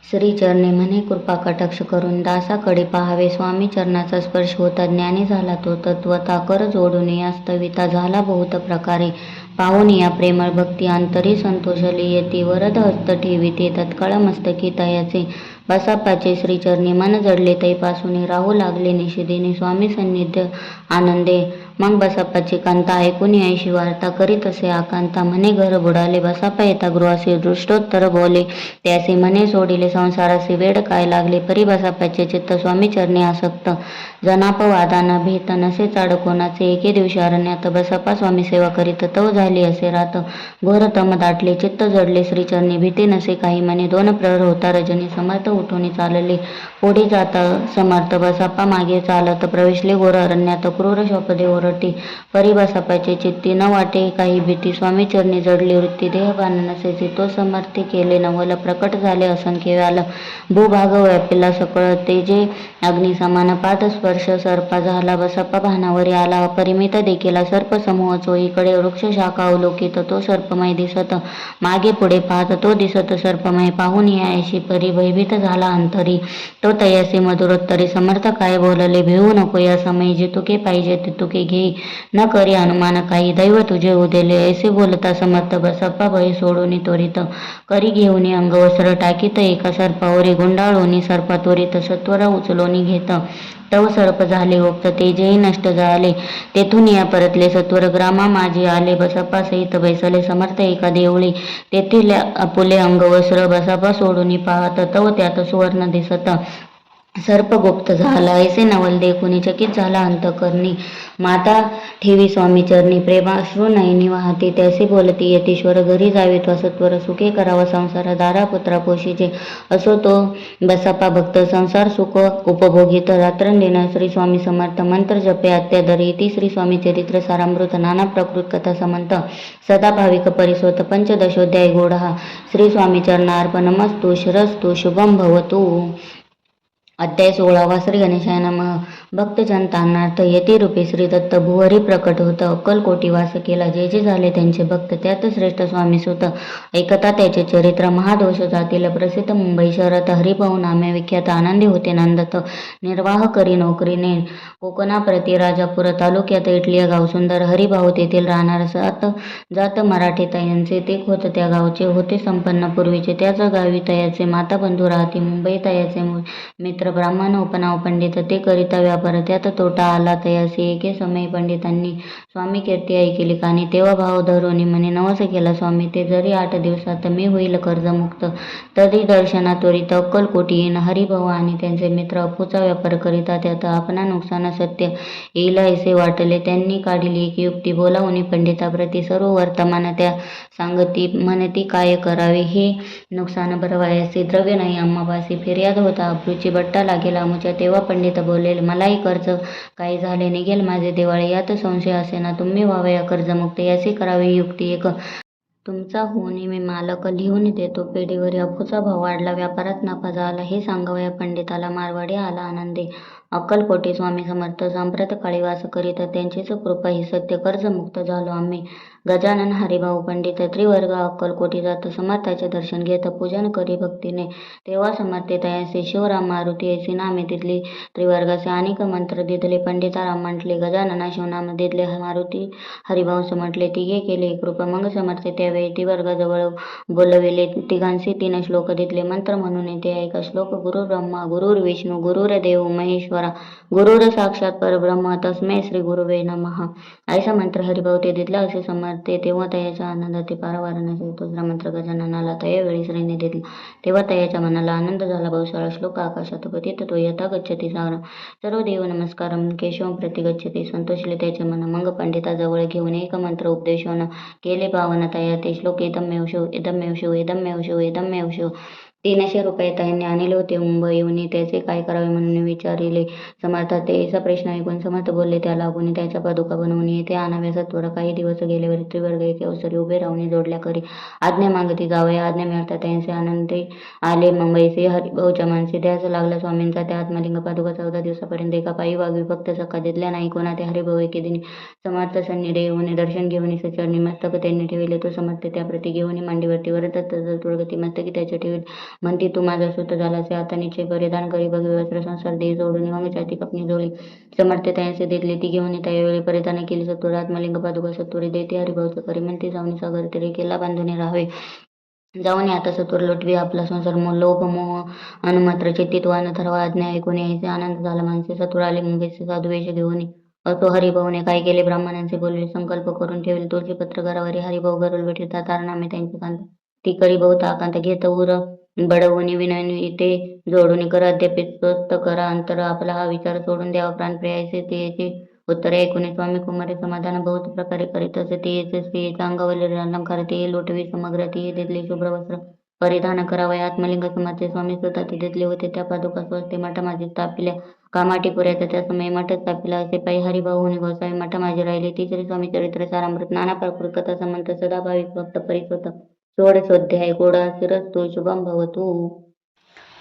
श्री चरणे म्हणे कृपा कटाक्ष करून दासाकडे पाहावे स्वामी चरणाचा स्पर्श होता ज्ञानी झाला तो तत्वता कर जोडून यास्तविता झाला बहुत प्रकारे पाहून या प्रेमळ भक्ती अंतरी संतोषली येती वरद हस्त ठेवी ते तत्काळ मस्तकी तयाचे बसापाचे श्रीचरणी मन जडले तैपासून राहू लागले निषेधीने स्वामी सन्निध्य आनंदे मग बसापाची कांता ऐकून ऐशी वार्ता करीत असे आकांता म्हणे घर बुडाले बसापा येता गृहासी दृष्टोत्तर बोले त्यासे म्हणे सोडिले संसारासी वेड काय लागले परी बसापाचे चित्त स्वामी चरणी आसक्त जनापवादाना भीत नसे चाड कोणाचे एके दिवशी अरण्यात बसापा स्वामी सेवा करीत तव झाली असे रात घोर तम दाटले चित्त जडले श्रीचरणी भीती नसे काही म्हणे 2 प्रहर होता रजनी समर्थ उठून चालले पुढे जाता समर्थ बसापा मागे चालत प्रवेशले घोर अरण्यात क्रूर शोपदे ओरटी परी बसापाचे चित्ती न वाटे काही भीती स्वामी चरणी जडली वृत्ती देहभान नसेचे तो समर्थी केले नवल प्रकट झाले असंख्य व्याल भूभाग व्यापिला सकळ तेजे अग्नि समान पाद स्पर्श सर्पा झाला बसापा भानावरी आला अपरिमित देखील सर्प समूह चोईकडे वृक्ष शाखा अवलोकित तो सर्पमय दिसत मागे पुढे पाहत तो दिसत सर्पमय पाहून यायशी परी भयभीत झाला अंतरी तो तयासी मधुरोत्तरी समर्थ काय बोलले भिवू नको या समय जे तुके पाहिजे ते तुके घे न करी अनुमान काही दैव तुझे उदेले ऐसे बोलता समर्थ बसापा भय सोडून त्वरित करी घेऊन अंगवस्त्र टाकीत एका सर्पावरी गुंडाळून सर्प त्वरित सत्वर उचलून घेत तव सर्प झाले उक्त तेजेही नष्ट झाले तेथून या परतले सत्वर ग्रामा माझे आले बसापा सहित बैसले समर्थ एका देवळी तेथील आपुले अंगवस्त्र बसापा सोडून पाहत तव त्यात सुवर्ण दिसत सर्प गुप्त झाला ऐसे नवल देखुनी चकित झाला अंतकरणी माता ठेवी स्वामी चरणी प्रेमाश्रू नयनी वाहते त्यासे बोलती यतीश्वर घरी जावे तो सत्वर सुखे करावा संसार दारा पुत्रा पोशीचे असो तो बसापा भक्त संसार सुख उपभोगित रात्रंदिन श्री स्वामी समर्थ मंत्र जपे अत्यादरी ती श्री स्वामी चरित्र सारामृत नाना प्रकृत कथा समंत सदा भाविक परिसोत पंचदशोध्याय गोढा श्री स्वामी चरणार्पणमस्तु शिरस्तु शुभम भवतु अध्याय 16 श्री गणेशाय नमः भक्तजन तारणार्थ यती रूपे श्री दत्त भुवरी प्रकट होत अक्कलकोटी वास केला जे जे झाले त्यांचे भक्त त्यात श्रेष्ठ स्वामी सुत ऐकता त्याचे चरित्र महादोष जातील प्रसिद्ध मुंबई शहरात हरिभाऊ नामे विख्यात आनंदी होते नंदत निर्वाह करी नोकरीने कोकणाप्रती राजापूर तालुक्यात इटलिया गाव सुंदर हरिभाऊ तेथील राहणार जात मराठी तयांचे ते होत त्या गावचे होते संपन्न पूर्वीचे त्याच गावी तयाचे माता बंधू राहती मुंबई तयाचे मित्र ब्राह्मण उपनाव पंडित ते करिता व्यापार त्यात तोटा आला तयासी एके समय पंडितांनी स्वामी कीर्ती ऐकली कानी तेव्हा भाव धरून म्हणे नवस केला स्वामी ते जरी 8 दिवसात मी होईल कर्जमुक्त तरी दर्शना त्वरित अक्कलकोटी येईन हरिभाऊ आणि त्यांचे मित्र अपूचा व्यापार करिता त्यात आपणा नुकसान सत्य येईल असे वाटले त्यांनी काढली एक युक्ती बोलावून पंडिताप्रती सर्व वर्तमान त्या सांगती म्हणती काय करावे हे नुकसान भरवायचे द्रव्य नाही अम्मापासी फिर्याद होता अब्रूची बट्टा लागेल अमुच्या तेव्हा पंडित बोलले मला काही कर्ज काही झाले निघेल माझे दिवाळे यात संशय असे ना तुम्ही व्हावया कर्जमुक्त याची करावी युक्ती एक तुमचा होऊन मी मालक लिहून देतो पेढीवर अफूचा भाव वाढला व्यापारात नफा झाला हे सांगावया पंडिताला मारवाडी आला आनंदी अक्कलकोटी स्वामी समर्थ सांप्रत काळी वास करीत त्यांचीच कृपा ही सत्य कर्जमुक्त झालो आम्ही गजानन हरिभाऊ पंडित त्रिवर्ग अक्कलकोटी जात समर्थाचे दर्शन घेत पूजन करी भक्तीने तेव्हा समर्थे तयासे शिवराम मारुती ऐसी नामे दिदली त्रिवर्गाचे अनेक मंत्र दिदले पंडिताराम म्हटले गजानना शिवनाम दिदले मारुती हरिभाऊ म्हटले तिघे केले कृपा मग समर्थे त्यावेळी त्रिवर्गाजवळ बोलविले तिघांचे 3 श्लोक दिदले मंत्र म्हणून ते ऐका श्लोक गुरु ब्रह्मा गुरुर विष्णू गुरुर्देव महेश्वरा गुरुर साक्षात परब्रह्म तस्मै श्री गुरुवे नमः ऐसा मंत्र हरिभाऊ ते दिदला असे समर्थे तेव्हा तयाच्या आनंदात ते पारावार नसे दुसरा मंत्र गजाननाला तयावेळी श्रीने दिला तेव्हा तयाच्या मनाला आनंद झाला बहुशाळा श्लोक आकाशात पतित तो यथा गच्छती सागर सर्व देव नमस्कारम केशवम प्रति गच्छती संतोषले त्याचे मन मग पंडिताजवळ घेऊन एक मंत्र उपदेशून केले पावन तया ते श्लोक इदमेव शिव इदमेव शिव इदमेव शिव इदमेव शिव 300 रुपये त्यांनी आणले होते मुंबईहून त्याचे काय करावे म्हणून विचारिले समर्थात त्याचा प्रश्न ऐकून समर्थ बोलले त्या लागून त्याच्या पादुका बनवून येथे आणाव्या सत्वर काही दिवस गेल्यावर त्रिवर्ग एके अवसरी उभे राहून जोडल्या करी आज्ञा मागती जावया आज्ञा मिळतात त्यांचे आनंदी आले मुंबईचे हरिभाऊच्या मानसी द्यास लागला स्वामींचा त्या आत्मलिंग पादुका 14 दिवसापर्यंत एका पायी वागवी फक्त सका दिसल्या नाही कोणा ते हरिभाऊ एके दिनी समर्थ सन्निधे येऊन दर्शन घेऊन सचरणी मस्तक त्यांनी ठेवले तो समर्थ त्या प्रती घेऊन मांडीवरती वर तुळगती मस्तकी त्याच्या ठेवली म्हणती तू माझा सुत झालासे आता निश्चय परिधान करी भगवे वस्त्र संसार देह जोडून मग छाती कपणी जोडली समर्थ त्यांचे दिले ती घेऊन त्यावेळी परिधान केली सत्वर आत्मलिंग पादुका सत्वरी देते हरिभाऊचं करी म्हणते जाऊन सागर तरी केला बांधून राहावे जाऊन आता सत्वर लोटवी आपला संसार लोभ मोह अनुमात्र चित्तित्वान ठरवा आज्ञा ऐकून यायचे आनंद झाला माणसे सत्वर आले मुंबईचे साधू वेश घेऊन असो हरिभाऊने काय केले ब्राह्मणांचे बोलले संकल्प करून ठेवले तुळशीपत्र घरावरी हरिभाऊ घरून भेटले तारनामे त्यांचे कांत ती करी बहुत आकांत घेत उर बडवून विनयनी ते जोडून कर अद्यापित स्वस्त करा अंतर आपला हा विचार सोडून द्यावा प्राणप्रियाचे ते उत्तर ऐकून स्वामी कुमारी समाधान बहुत प्रकारे करीत असे ते स्त्रियेच्या अंगावरील अलंकार ते लोटवी समग्र ती दिदले शुभ्र वस्त्र परिधान करावया आत्मलिंग समर्थे स्वामी स्वतः ते दिदले होते त्या पादुका स्वस्ते मठ माझे तापिल्या कामाटी पुऱ्याचा त्या समय मठच तापिला असे पायी हरिभाऊने गोसावी मठ माझे राहिले ती श्री स्वामी चरित्र सारामृत नाना प्रकृत कथा समंत सदा भाविक भक्त परिस्वत षोडशोध्याय गोडा शिरस्तु शुभम भवतु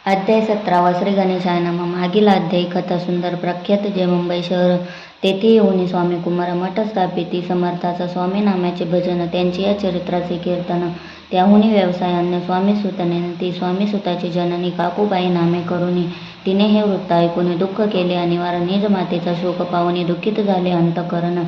अध्याय 17 श्री गणेशाय नमः मागील अध्याय कथा सुंदर प्रख्यात जे मुंबई शहर तेथे येऊन स्वामी कुमार मठ स्थापिती समर्थाचा स्वामी नामाचे भजन त्यांचे या चरित्राचे कीर्तन त्याहुनी व्यवसायाने स्वामी सुतने ती स्वामी सुताची जननी काकूबाई नामे करुणी तिने हे वृत्त ऐकून दुःख केले अनिवार्य निज मातेचा शोक पाहुनी दुःखित झाले अंतकरण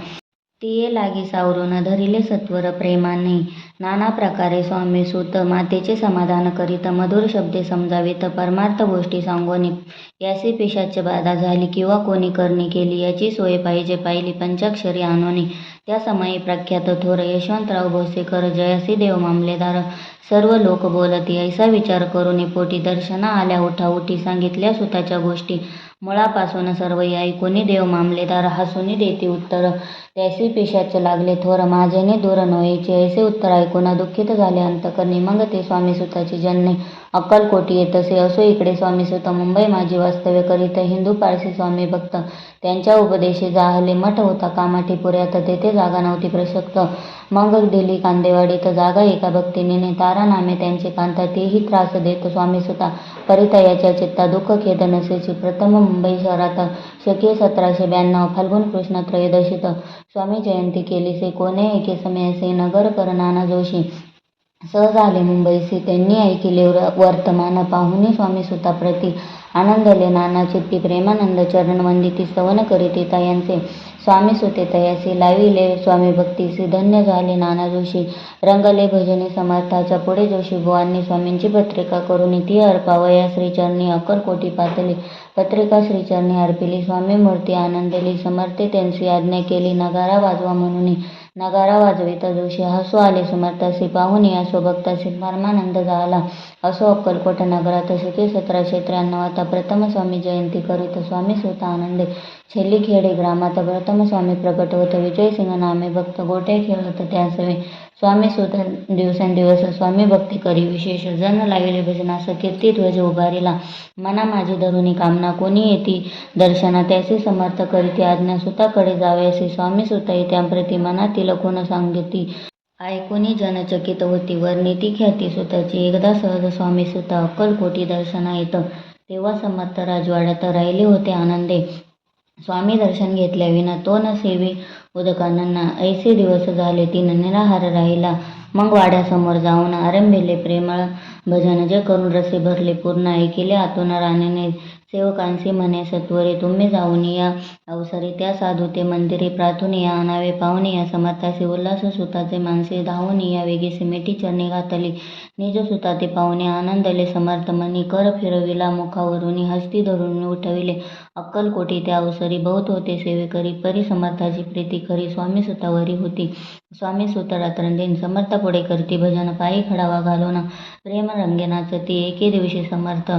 तिये लागी सावरून धरिले सत्वर प्रेमाने नाना प्रकारे स्वामी सुत मातेचे समाधान करीत मधुर शब्दे समजावीत परमार्थ गोष्टी सांगोनी यासी पिशाच बाधा झाली किंवा कोणी करणी केली याची सोय पाहिजे पाहिली पंचाक्षरी आणोनी त्या समयी प्रख्यात थोर यशवंतराव भोसेकर जयासी देव मामलेदार सर्व लोक बोलती ऐसा विचार करून पोटी दर्शना आल्या उठाउठी सांगितल्या सुताच्या गोष्टी मुळापासून सर्व ऐकूनी देव मामलेदार हसूनी देती उत्तर त्यासी पिशाच लागले थोर माझेने दूर नोयचे ऐसे उत्तर ऐकून दुःखित झाले अंतकरणी मग ते स्वामी सुताची जन्मे अक्कलकोटी येतसे असो इकडे स्वामी सुत मुंबई माझी वास्तव्य करीत हिंदू पारसी स्वामी भक्त त्यांच्या उपदेशी जाहले मठ होता कामाठी पुऱ्यात तेथे जागा नव्हती प्रशस्त मग दिली कांदेवाडीत जागा एका भक्तिनीने तारा नामे त्यांचे कांता तेही त्रास देत स्वामी सुता परितयाच्या चित्ता दुःख खेद नसेची प्रथम मुंबई शहरात शके 1792 फाल्गुन कृष्ण त्रयोदशीत स्वामी जयंती केली से कोणे एके समयासे नगर कर नाना जोशी सहज आले मुंबईसी त्यांनी ऐकिले वर्तमान पाहुनी स्वामी सुता प्रति आनंदले नाना चित्ती प्रेमानंद चरण वंदिती स्तवन करीती तयांचे स्वामी सुते तयासी लाविले स्वामी भक्तीसी धन्य झाले नाना जोशी रंगले भजनी समर्थाच्या पुढे जोशी बुवांनी स्वामींची पत्रिका करून ती अर्पावया श्रीचरणी अक्कलकोटी पातली पत्रिका श्रीचरणी अर्पिली स्वामी मूर्ती आनंदली समर्थे त्यांची आज्ञा केली नगारा वाजवा म्हणून नगारा वाजवित जोशी हसू आले समर्थासी पाहून या स्वभक्तासी परमानंद झाला. असो अक्कलकोट नगरात शके 1793 प्रथम स्वामी जयंती करीत स्वामी सुत आनंदे. छेल्ली खेडे ग्रामात प्रथम स्वामी प्रकट होत. विजयसिंह नामे भक्त गोट्या खेळत त्यासवे. स्वामी सुत दिवसेंदिवस स्वामी भक्ती करी विशेष. जन लाविले भजनास कीर्ती ध्वज उभारिला. मना माझी धरुनी कामना कोणी येती दर्शना. त्यासी समर्थ करीती आज्ञा सुताकडे जाव्यासी. स्वामी सुत येत्यांप्रती मनातील खूण सांगती. ऐकुनी जनचकित होती वर्णिती ख्याती सुताची. एकदा सहज स्वामी सुत अक्कलकोटी दर्शना येत. तेव्हा समर्थ राजवाड्यात राहिले होते आनंदे. स्वामी दर्शन घेतल्याविना तो न सेवी उदकानना. ऐसे दिवस झाले 3 निराहार राहिला. मग वाड्यासमोर जाऊन आरंभिले प्रेमळ भजन. जे करून रसे भरले पूर्ण. ऐकिले आतून राणीने सेवकांसी म्हणे सत्वरे तुम्ही जाऊन या अवसरी. त्या साधू ते मंदिरी प्रार्थून या. आणावे पाहून या समर्थासी. उल्हास सुताचे मानसी धावून या वेगीसी. मिठी चरणी घातली निज सुता ते पाहुणे. आनंदले समर्थ मनी. कर फिरविला मुखावरुनी. हस्ती धरून उठविले अक्कलकोटी त्या अवसरी. बहुत होते सेवेकरी परी समर्थाची प्रीती खरी. स्वामी सुतावरी होती. स्वामी सुत रात्रंदिन समर्थापुढे करती भजन. पायी खडावा घालून प्रेम रंगे नाचती. एके दिवशी समर्थ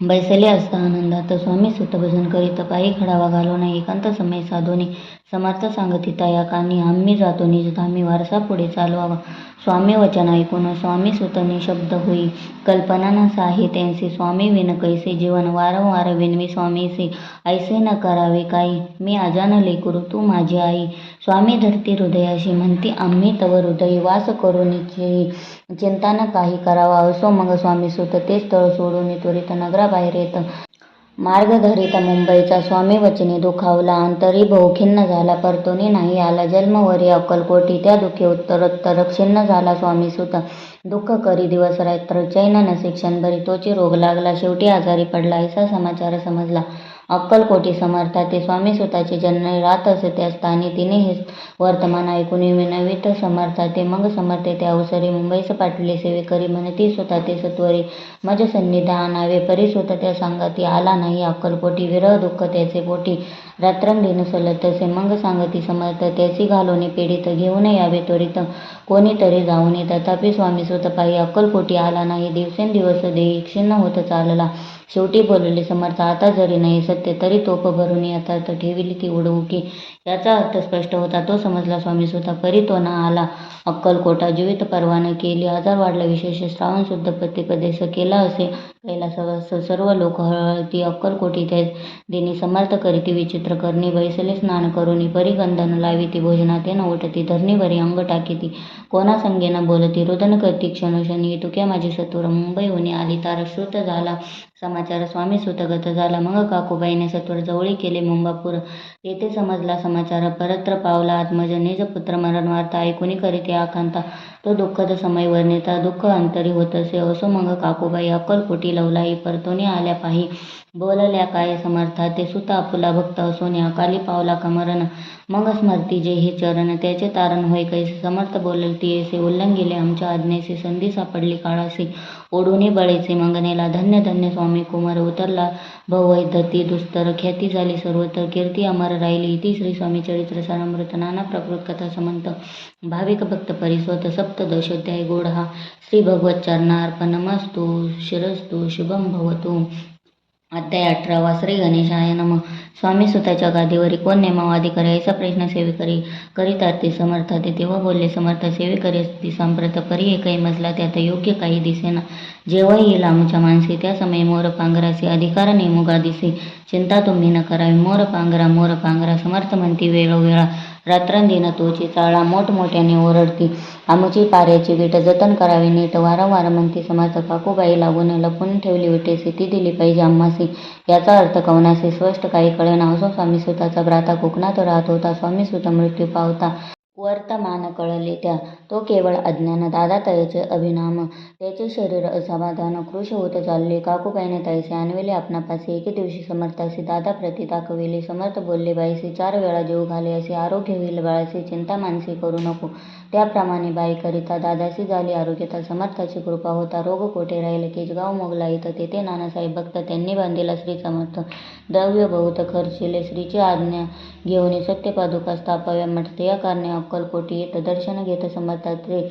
बैसले असता आनंदात. स्वामी सुत भजन करीत पायी खडावा घालून. एकांत समय साधूनी समर्थ सांगती तया कानी. आम्ही जातो निजधामी वारसा पुढे चालवावा. स्वामी वचन ऐकून स्वामी सुत निशब्द होई. कल्पना न साही त्यांसी स्वामी विन कैसे. जीवन वारंवार विनवी स्वामीसी. ऐसे न करावे काही मी अजान लेकरू तू माझी आई. स्वामी धरती हृदयाशी म्हणती आम्ही तव हृदयी. वास करू निश्चयी चिंता न काही करावा. असो मग स्वामी सुत ते स्थळ सोडून त्वरित नगराबाहेर येत. मार्ग धरित मुंबईचा. स्वामी वचनी दुखावला. अंतरी बहुखिन्न झाला. परतोनी नाही आला. जन्मवरी अक्कलकोटी त्या दुःखी उत्तरोत्तर क्षिन्न झाला स्वामी सुत. दुःख करी दिवस रात्र चैन नसे क्षणभरी. तोची रोग लागला शेवटी आजारी पडला. ऐसा समाचार समजला अक्कलकोटी समर्था ते. स्वामी सुताचे जन्म रात असे त्या स्थानी. तिने हे वर्तमान ऐकून विनवित समर्था ते. मग समर्थे त्या अवसरी मुंबईस पाठविले सेवेकरी. म्हणती सुता ते सत्वरी मज सन्निध आणावे. परी सुत त्या सांगती आला नाही अक्कलकोटी. विरह दुःख त्याचे पोटी रात्रंदिन सलतसे. मग सांगती समर्थ त्याची घालोनी पीडित. घेऊन यावे त्वरित कोणीतरी जाऊनी. तथापि स्वामी सुत पायी अक्कलकोटी आला नाही. दिवसेंदिवस देही क्षीण होत चालला. शेवटी बोलले समर्थ आता जरी नाही सत्य तरी तोप भरून यथार्थ ठेविली ती उडवू की. याचा अर्थ स्पष्ट होता. तो समजला स्वामी सुता. परी तो ना आला अक्कलकोटा. जीवित परवान केली. आजार वाढला विशेष. श्रावण शुद्ध प्रतिपदेस केला असे कैलासवास. सर्व लोक हळहळती. अक्कलकोटी त्या दिनी समर्थ करीती विचित्र करणी. बैसले स्नान करुनी. परी गंधन लाविती. भोजनाते न उठती. धरणीवरी अंग टाकीती. कोणा संगे न बोलती. रुदन करती क्षणोक्षणी. तुक्या माझी सत्वर मुंबईहून आली तार. श्रुत झाला समाचार स्वामी सुतगत झाला. मग काकूबाईने सत्वर जवळी केले मुंबापूर. तेथे समजला समाचार. परत्र पावला आत्मज निज पुत्र मरण वार्ता. ऐकुनी करीती आकांता. तो दुःखद समय वर्णिता. दुःख अंतरी होत असे. असो मग काकूबाई अक्कलकोटी लवलाई. परतोनी आल्या पाही. बोलल्या काय समर्था ते. सुत आपुला भक्त असोनी अकाली पावला का मरण. मग स्मरती जे हे चरण त्याचे तारण होय कैसे. समर्थ बोलती ऐसे उल्लंघिले आमच्या आज्ञेचे. संधी सापडली काळासी ओढुनी बळेचे मंगनेला. धन्य धन्य स्वामी कुमार उतरला भववैधती दुस्तर. ख्याती झाली सर्वत्र कीर्ती अमर राहिली. इति श्री स्वामी चरित्र सारामृत. नाना प्रकृत कथा समंत भाविक भक्त परिस्वत. सप्तदशोध्याय गोड हा. श्री भगवत चरणार्पणमस्तु. शिरस्तु शुभम भवतु. अध्याय 18. श्री गणेशाय नमः. स्वामी सुताच्या गादीवरी कोण नेमावा अधिकारी. ऐसा प्रश्न सेवेकरी करीतार्थी समर्था ते. तेव्हा बोलले समर्थ सेवेकरी असती सांप्रत. परी एकही मजला त्यात योग्य काही दिसेना. जेव्हा येईल आमच्या मानसी त्या समय मोर पांघरासी. अधिकार नेमुगा दिसे चिंता तुम्ही न करावी. मोर पांघरा समर्थ म्हणती वेळोवेळा. रात्रंदिन तोची चाळा. मोठमोठ्याने ओरडती आमुची पाऱ्याची वीट. जतन करावी नीट. वारंवार म्हणती समर्थ. काकूबाई लागून लपून ठेवली विटेसी. ती दिली पाहिजे आम्हासी. याचा अर्थ कवनासी स्पष्ट काही कळेना. असो स्वामी सुताचा भ्राता कोकणात राहत होता. स्वामी सुत मृत्यू पावता वर्तमान कळले त्या. तो केवळ अज्ञान. दादा तयाचे अभिनाम त्याचे शरीर असमाधान कृश होत चालले. काकूबाईने तैसे आणविले आपणापासी. एके दिवशी समर्थासी दादा प्रती दाखविले. समर्थ बोलले, बाईसी 4 वेळा जेवू घाले, असे आरोग्य होईल बाळासी, चिंता मानसी करू नको. त्याप्रमाणे बाई करिता दादासी झाली आरोग्यता. समर्थाची कृपा होता रोग कोठे राहिले. केजगाव मोगला इथं तेथे नानासाहेब भक्त त्यांनी बांधिला श्री समर्थ. द्रव्य बहुत खर्चिले. श्रीची आज्ञा घेऊन सत्य पादुका स्थापाव्या मठ. या कारणे अक्कलकोटी येत दर्शन घेत समर्थाचे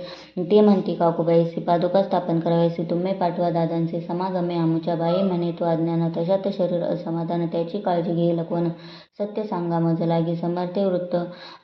ते म्हणती काकूबाईसी पादुका स्थापन करावयासी. तुम्ही पाठवा दादांचे समागमे आमुच्या. बाई म्हणे तो अज्ञान तशात शरीर असमाधान. त्याची काळजी घेईल कोण. सत्य सांगा मज लागी. समर्थे वृत्त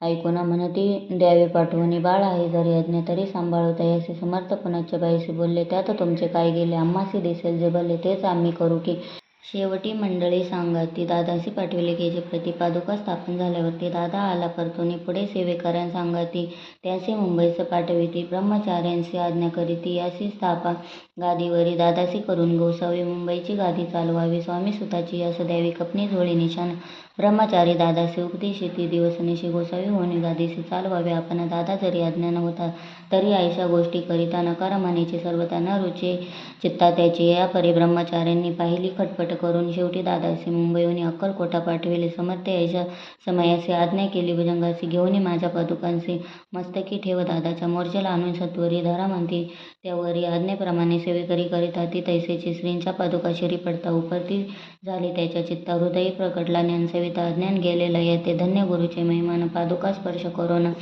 ऐकून म्हणती द्यावे पाठवून. बाळ आहे जरी अज्ञ तरी सांभाळवता. समर्थ पुनच्च बाईसी बोलले, त्यात तुमचे काय गेले. आम्हासी दिसेल जे भले तेच आम्ही करू की. शेवटी मंडळी सांगती दादासी पाठविले केजे प्रति. पादुका स्थापन झाल्यावरती दादा आला परतुनी. पुढे सेवेकऱ्यां सांगती त्यासी मुंबईस पाठविती. ब्रह्मचार्यांसी आज्ञा करीती. यासी स्थापा गादीवरी दादासी करून गोसावी. मुंबईची गादी चालवावी स्वामी सुताची. यास द्यावी कपनी झोळी निशाण. ब्रह्मचारी दादासी उपदेशिती दिवसनिशी. गोसावी होऊन गादीसी चालवावे आपण. दादा जरी अज्ञान होता तरी ऐशा गोष्टी करिता. नकार मानेचे सर्वथा न रुचे चित्ता त्याची. या परी ब्रह्मचार्यांनी पाहिली खटपट करून. शेवटी दादासी मुंबईहून अक्कलकोटा पाठविले. समर्थे ऐशा समयासी आज्ञा केली भुजंगासी. घेऊन माझ्या पादुकांसी मस्तकी ठेव. दादाच्या मोर्चेला आणून सत्वरी धरा म्हणती. त्यावरी आज्ञेप्रमाणे सेवेकरी करिता ती तैसेची. श्रींच्या पादुका शिरी पडता उपरती झाली त्याच्या चित्ता. हृदयी प्रकटला ज्ञानसेविता. अज्ञान गेले लय ते धन्य गुरुचे महिमान. पादुका स्पर्श करून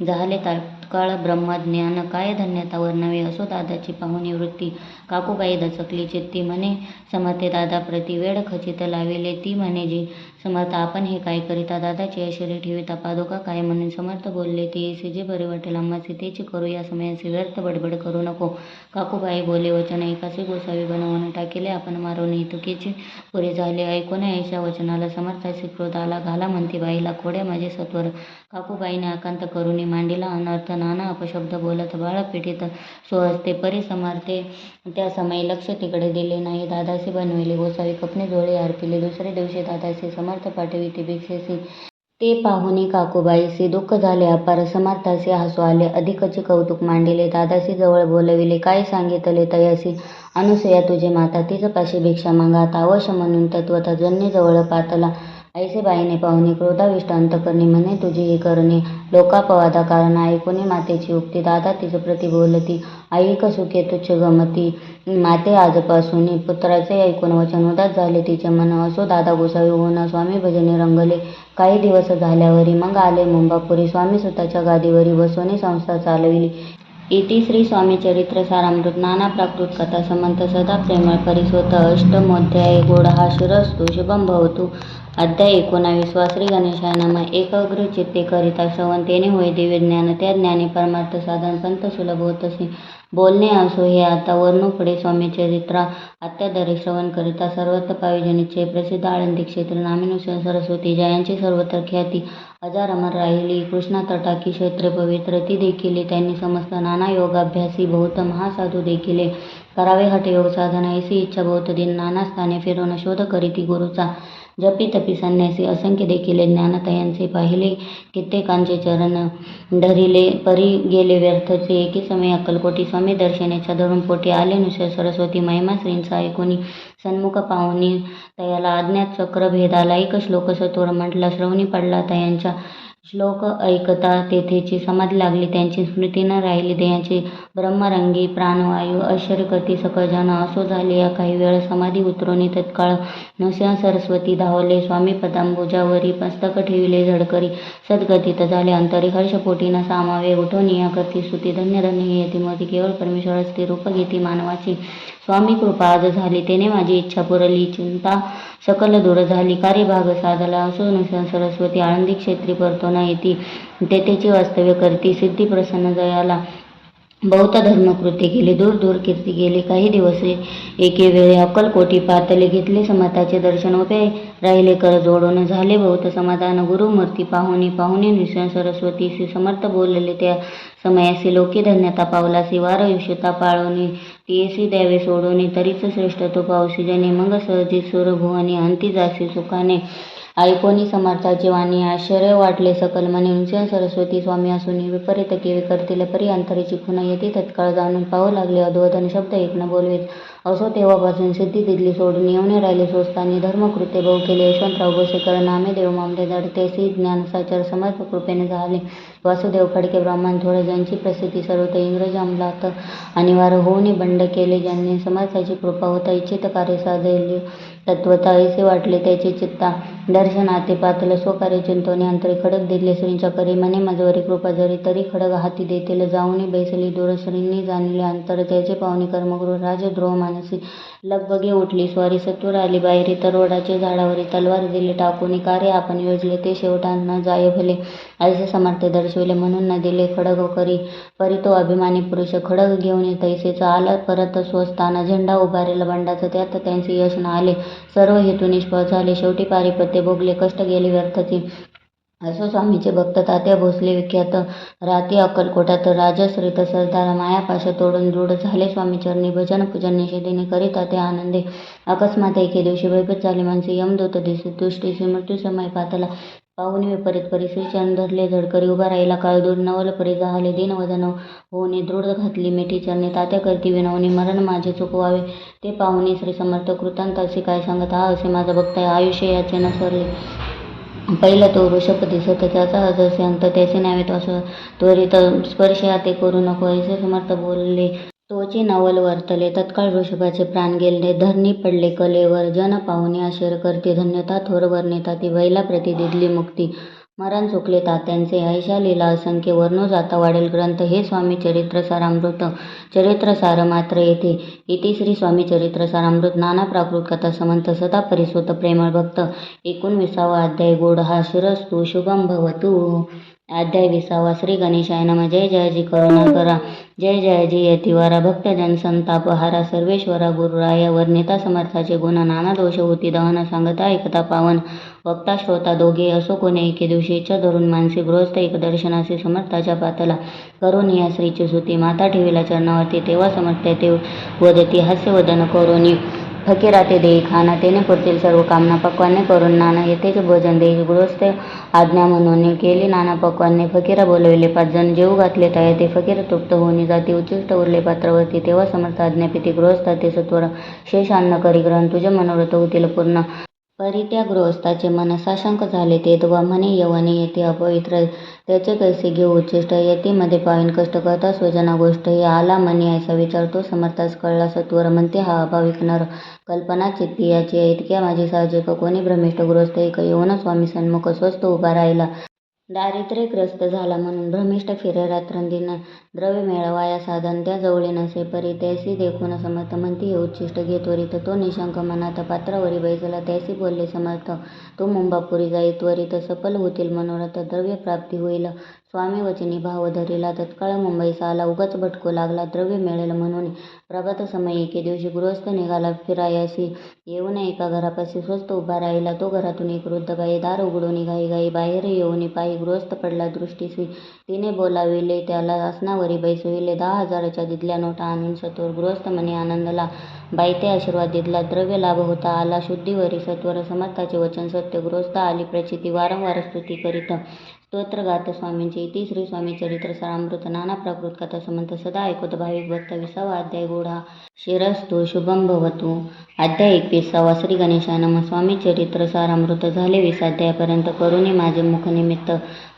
झाले तात्काळ ब्रह्मज्ञान. काय धन्यता वर्णावी असो दादाची पाहुणी वृत्ती. काकूबाई दचकली चित्ती. म्हणे समर्थे दादा प्रति वेळ खचित लाविले. ती म्हणे जी समर्थ आपण हे काय करिता. दादाची ऐश्वर्य ठेविता. पादुका काय म्हणून. समर्थ बोलले ते जे बरे वाटेल आम्हासी तेची करू. या समयासी व्यर्थ बडबड करू नको. काकूबाई बोले वचन ऐकासी. गोसावी बनवून टाकिले आपण मारून. इतकेची पुरे झाले ऐकून ऐशा वचनाला. समर्थासी क्रोध आला. घाला म्हणती बाईला खोड्या माझे सत्वर. काकूबाईने आकांत करुणी मांडिला अनर्थ. नाना अपशब्द बोलत बाळ पिठीत स्वहस्ते. परी समर्थे त्या समयी लक्ष तिकडे दिले नाही. दादासी बनविले गोसावी. कपनी झोळी अर्पिले. दुसरे दिवशी दादासी समर्थ पाठविती भिक्षेसी. ते पाहुणी काकूबाईसी दुःख झाले अपार. समर्थासी हसू आले. अधिकचे कौतुक मांडिले. दादासी जवळ बोलविले. काय सांगितले तयासी. अनुसया तुझी माता तीच पाशी भिक्षा मागा. तावश म्हणून तत्वता जन्य जवळ पातला. ऐसे बाईने पाहुणी क्रोधाविष्ट अंतकरणी. म्हणे तुझी ही करणे लोकापवादा कारण. ऐकुनी मातेची उक्ती. दादा तिच प्रति बोलती. ऐक सुखे तुच्छ गमती. माते आजपासून पुत्राचे ऐकून वचन उदास झाले तिचे मन. असो दादा गोसावी होऊन स्वामी भजनी रंगले. काही दिवस झाल्यावरी मग आले मुंबापुरी. स्वामी सुताच्या गादीवरी बसवून संस्था चालविली. इति श्री स्वामी चरित्र सारामृत. नाना प्राकृत कथा समंत सदा प्रेमळ परिस्वत. अष्टमोध्याय. गोड हा शिरस्तु. शुभम भवतु. अध्याय 19. श्री गणेशाय नमः. एकाग्र चित्ते करिता श्रवण तेने होय दिव्य ज्ञान. त्या ज्ञाने परमार्थ साधन पंथ सुलभ होतसे. बोलणे असो हे आता वर्णू पुढे. स्वामी चरित्रा अत्यादरे श्रवण करिता सर्वत्र पाविजनिचे. प्रसिद्ध आळंदी क्षेत्र. नामिनुसार सरस्वती जयांची सर्वत्र ख्याती अजार अमर राहिली. कृष्णा तटाकी क्षेत्रे पवित्र ती देखिले. त्यांनी समस्त नाना योगाभ्यासी बहुत महासाधू देखिले. करावे हठयोग साधन ऐसी इच्छा बहुत दिन. नाना स्थाने फिरून शोध करीती गुरुचा. जपी तपी संन्यासी असंख्य देखिले. ज्ञानतयांचे पाहिले कित्येकांचे चरण धरिले. परी गेले व्यर्थचे. एके समय अक्कलकोटी स्वामी दर्शनेच्या धरून पोटी आले. नुसर सरस्वती महिमा श्रींचा ऐकुनी सन्मुख पाहुणी. तयाला अज्ञात चक्र भेदाला. एक श्लोक सत्वर म्हटला. श्रवणी पडला तयांच्या. श्लोक ऐकता तेथेची समाधी लागली. त्यांची स्मृती न राहिली. देहाचे ब्रह्मरंगी प्राणवायू ऐश्वर्यकती सकळजन. असो झाले या काही वेळ समाधी उतरुनी. तत्काळ नृसिंह सरस्वती धावले. स्वामी पदांबुजावरी मस्तक ठेविले झडकरी. सद्गतीत झाले अंतरी. हर्षपोटी न सामावे. उठोनी या करती स्तुती. धन्य धन्य हे यतिमती. केवळ परमेश्वर असते रूप घेती मानवाची. स्वामी कृपा आज झाली तेने माझी इच्छा पुरली. चिंता सकल दूर झाली. कार्यभाग साधला. असो नृसिंह सरस्वती आळंदी क्षेत्री परतो न येती. तेथेची वास्तव्य करती. सिद्धी प्रसन्न जयाला. बहुत धर्मकृत्य केली. दूर दूर कीर्ती गेली. काही दिवस एके वेळे अक्कलकोटी पातले. घेतले समर्थाचे दर्शन. उभे राहिले कर जोडून. झाले बहुत समाधान. गुरुमूर्ती पाहुणी. पाहुणे नृसिंह सरस्वतीसी समर्थ बोलले. त्या समयासी लोकी धन्यता पावलासी. वार आयुष्यता पाळोनी तियेसी द्यावे सोडून. तरीच श्रेष्ठ तो पावसी जनी. मग सहजी सुर भुवनी अंती जासी सुखाने. ऐकोनी समर्थाची वाणी आश्चर्य वाटले सकल मनी उंच सरस्वती स्वामी असून विपरीत केवी करतील परी अंतरीची पुन्हा येते तत्काळ जाणून पाहू लागले अद्वैतन शब्द एक न बोलवेत. असो तेव्हापासून सिद्धी दिदली सोडून येऊन राहिले स्वस्तांनी धर्मकृत्य बहु केले. यशवंतराव भोसेकर नामेदेव मामले दडतेसी ज्ञानसाचार समर्थ कृपेने झाले. वासुदेव फडके ब्राह्मण थोर ज्यांची प्रसिद्धी सर्वत्र इंग्रज अंमलात अनिवार्य होऊन बंड केले. ज्यांनी समर्थाची कृपा होता इच्छित कार्य साधले. तत्वता ऐसे वाटले त्याचे चित्ता दर्शनाते पातल स्वकार्य चिंतवणे अंतरी खडक दिले. श्रींच्या करी मने मजवरी कृपा जरी तरी खडक हाती देतील जाऊनी बैसली दूर. श्रींनी जाणले अंतर त्याचे पाहुणे कर्मगृह राजद्रोह मानसी लगबगे उठली स्वारी सत्वर आली बाहेरी. तरवडाचे झाडावरी तलवार दिली टाकून कार्य आपण योजले ते शेवटा न जाय भले. ऐसे समर्थ दर्शविले म्हणून न दिले खडग करी परी तो अभिमानी पुरुष खडग घेऊन तैसेचा आला परत स्वस्ताना. झेंडा उभारेला बंडाचा त्यात त्यांचे यश न आले. सर्व हेतू निष्फळ झाले. शेवटी पारिपत्य भोगले कष्ट गेले व्यर्थची. असो स्वामीचे भक्त तात्या भोसले विख्यात राहते अक्कलकोटात. राजश्रीत सरदार मायापाश तोडून दृढ झाले स्वामीचरणी. भजन पूजन निषेधीने करीता ते आनंदे. अकस्मात एके दिवशी भयभीत झाले माणसे. यमदूत दिसे दृष्टीसी मृत्यू समय पातला. पाहुणे विपरीत परिस्थिती चरण धरले झडकरी उभा राहिला काळ दूर. नवल परी जाहले दीन वदन होऊन दृढ घातली मिठी चरणी. तात्या करती विनवणी मरण माझे चुकवावे ते पाहुणे. श्री समर्थ कृतांत असे काय सांगत हा असे माझा भक्त आहे आयुष्य याचे न सरले. पहिला तो वृषभ दिसत त्याचा अजसे अंत त्याचे न्यावे त्वरित स्पर्श ते करू नको ऐसे समर्थ बोलले. तोची नवल वर्तले तत्काळ वृषभाचे प्राण गेले. धरणी पडले कलेवर जन पाहुणे आश्चर्य करते धन्यता थोर वर्णिता ती बैला प्रति दिदली मुक्ती. मरण चुकले तात्यांचे ऐशा लीला असंख्य वर्णो जाता वाढेल ग्रंथ. हे स्वामी चरित्र सारामृत चरित्र सार मात्र येथे इति श्री स्वामी चरित्र सारामृत. नाना प्राकृत कथा समंत सदा परिसोत प्रेमळ भक्त. 19वा अध्याय गोड हा शिरस्तु शुभम भवतु. अध्याय 20वा श्री गणेशाय नमः. जय जयजी करुणाकरा जय जयजी यतिवारा भक्तजन संताप हारा सर्वेश्वरा गुरुराया. वर्णिता समर्थाचे गुण नाना दोष होती दहन सांगता ऐकता पावन. वक्ता श्रोता दोघे असो कोणी एके दिवशी इच्छा धरून मानसी गृहस्थ एक दर्शनासी समर्थाच्या पातला. करून या श्रीची सुती माता ठेविला चरणावरती. तेव्हा समर्थ ते वदती हास्यवदन करोनी. फकीरा ते देई खाना तेने पुरतील सर्व कामना. पक्वाने करून नाना येथेच भोजन देई. गृहस्थ आज्ञा म्हणून केली नाना पक्वाने. फकीरा बोलविले 5 जण जेऊ घातले तया ते. फकीर तृप्त होऊन जाती उच्चिष्ट उरले पात्रावरती. तेव्हा समर्थ आज्ञापिती गृहस्थ ते सत्वर शेष अन्न करी ग्रहण. तुझे मनोरथ होतील पूर्ण. परी त्या गृहस्थाचे मन साशंक झाले. ते तेव्हा म्हणे यवने येते अपवित्र त्याचे कैसे घेऊ उच्चिष्ट. यतीमध्ये पावीन कष्ट करता स्वजना गोष्ट. हे आला मनी ऐसा विचारतो समर्थास कळला सत्वर. म्हणते हा अभाविक नर कल्पना चित्ती याची इतक्या माझी साहजिक. कोणी भ्रमिष्ठ गृहस्थ एक येऊन स्वामी सन्मुख स्वस्थ उभा राहिला. दारिद्र्यग्रस्त झाला म्हणून भ्रमिष्ठ फिरे रात्रंदिन. द्रव्य मिळवाया साधन त्या जवळी नसे परी. त्यासी देखून समर्थ म्हणती हे उच्चिष्ट घे त्वरित. तो निशंक मनात पात्रावरी बैसला. त्यासी बोलले समर्थ तू मुंबापुरी जाई त्वरित. सफल होतील मनोरथ द्रव्य प्राप्ती होईल. स्वामी वचनी भाव धरिला तत्काळ मुंबईस आला. उगाच भटकू लागला द्रव्य मिळेल म्हणून. प्रभात समय एके दिवशी गृहस्थ निघाला फिरायासी. येऊन एका घरापाशी स्वस्त उभा राहिला. तो घरातून एक वृद्ध बाई दार उघडून घाई बाहेर येऊन पायी गृहस्थ पडला दृष्टीसी. तिने बोलाविले त्याला आसनावरी बैसविले. 10,000च्या दिदल्या नोटा आणून सत्वर. गृहस्थ मने आनंदला. बाईते आशीर्वाद दिदला. द्रव्य लाभ होता आला शुद्धीवरी सत्वर. समर्थाचे वचन सत्य. गृहस्थ आली प्रचिती. वारंवार स्तुती करीत स्तोत्र गात स्वामींचे. इति श्री स्वामी चरित्र सारामृत. नाना प्राकृत कथा समंत सदा ऐकत भाविक भक्त. 20वा अध्याय गोड हा शिरस्तु शुभम भवतु. अध्याय 21वा श्री गणेशाय नमः. स्वामी चरित्र सारामृत. झाले 20 अध्यायापर्यंत. करुणी माझे मुख निमित्त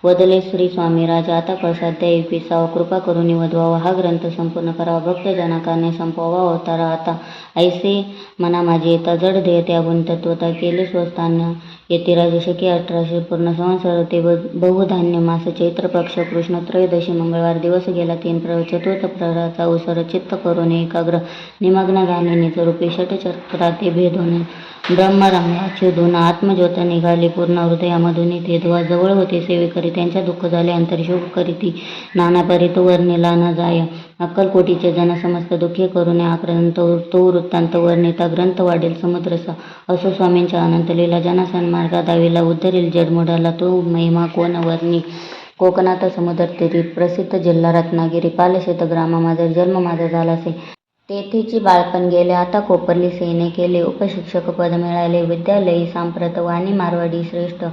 वदले श्री स्वामी राजा. आता कळसा अध्याय 21वा. कृपा करुणी वधवावा हा ग्रंथ संपूर्ण करावा. भक्तजनाकारणे संपवावा अवतारा आता. ऐसे मना माझी येता जड ध्येय त्यागून तत्वता केले स्वस्तांना. यतिराज शके 1800 पूर्ण संवत्सर ते बहुधान्य मास चैत्र पक्ष कृष्ण त्रयोदशी मंगळवार दिवस गेला 3 चतुर्थ प्रहराचा उसर. चित्त करून एकाग्र निमग्न झाले निजरूपी षटचक्रा ते भेदून. ब्रह्मरंगाचे धुन आत्मज्योत निघाली पूर्ण हृदयामधून. ते धुवा जवळ होते सेवेकरी त्यांच्या दुःख झाले अंतर्शोक करीती. नाना परी तो वर्णिला न जाय. अक्कलकोटीचे जन समस्त दुःखे करून आक्रंत. तो वृत्तांत वर्णिता ग्रंथ वाढेल समुद्रसा. असो स्वामींच्या अनंत लीला जना सन्मार्गा दाविला. उद्धरेल जडमुडाला तो महिमा कोण वर्णी. कोकणात समुद्र तीरी प्रसिद्ध जिल्हा रत्नागिरी. पालशेत ग्रामामध्ये जन्म माझा झालासे. तेथेची बाळपण गेले, आता कोपरली सेने केले. उपशिक्षक पद मिळाले. विद्यालयी सांप्रत वाणी मारवाडी श्रेष्ठ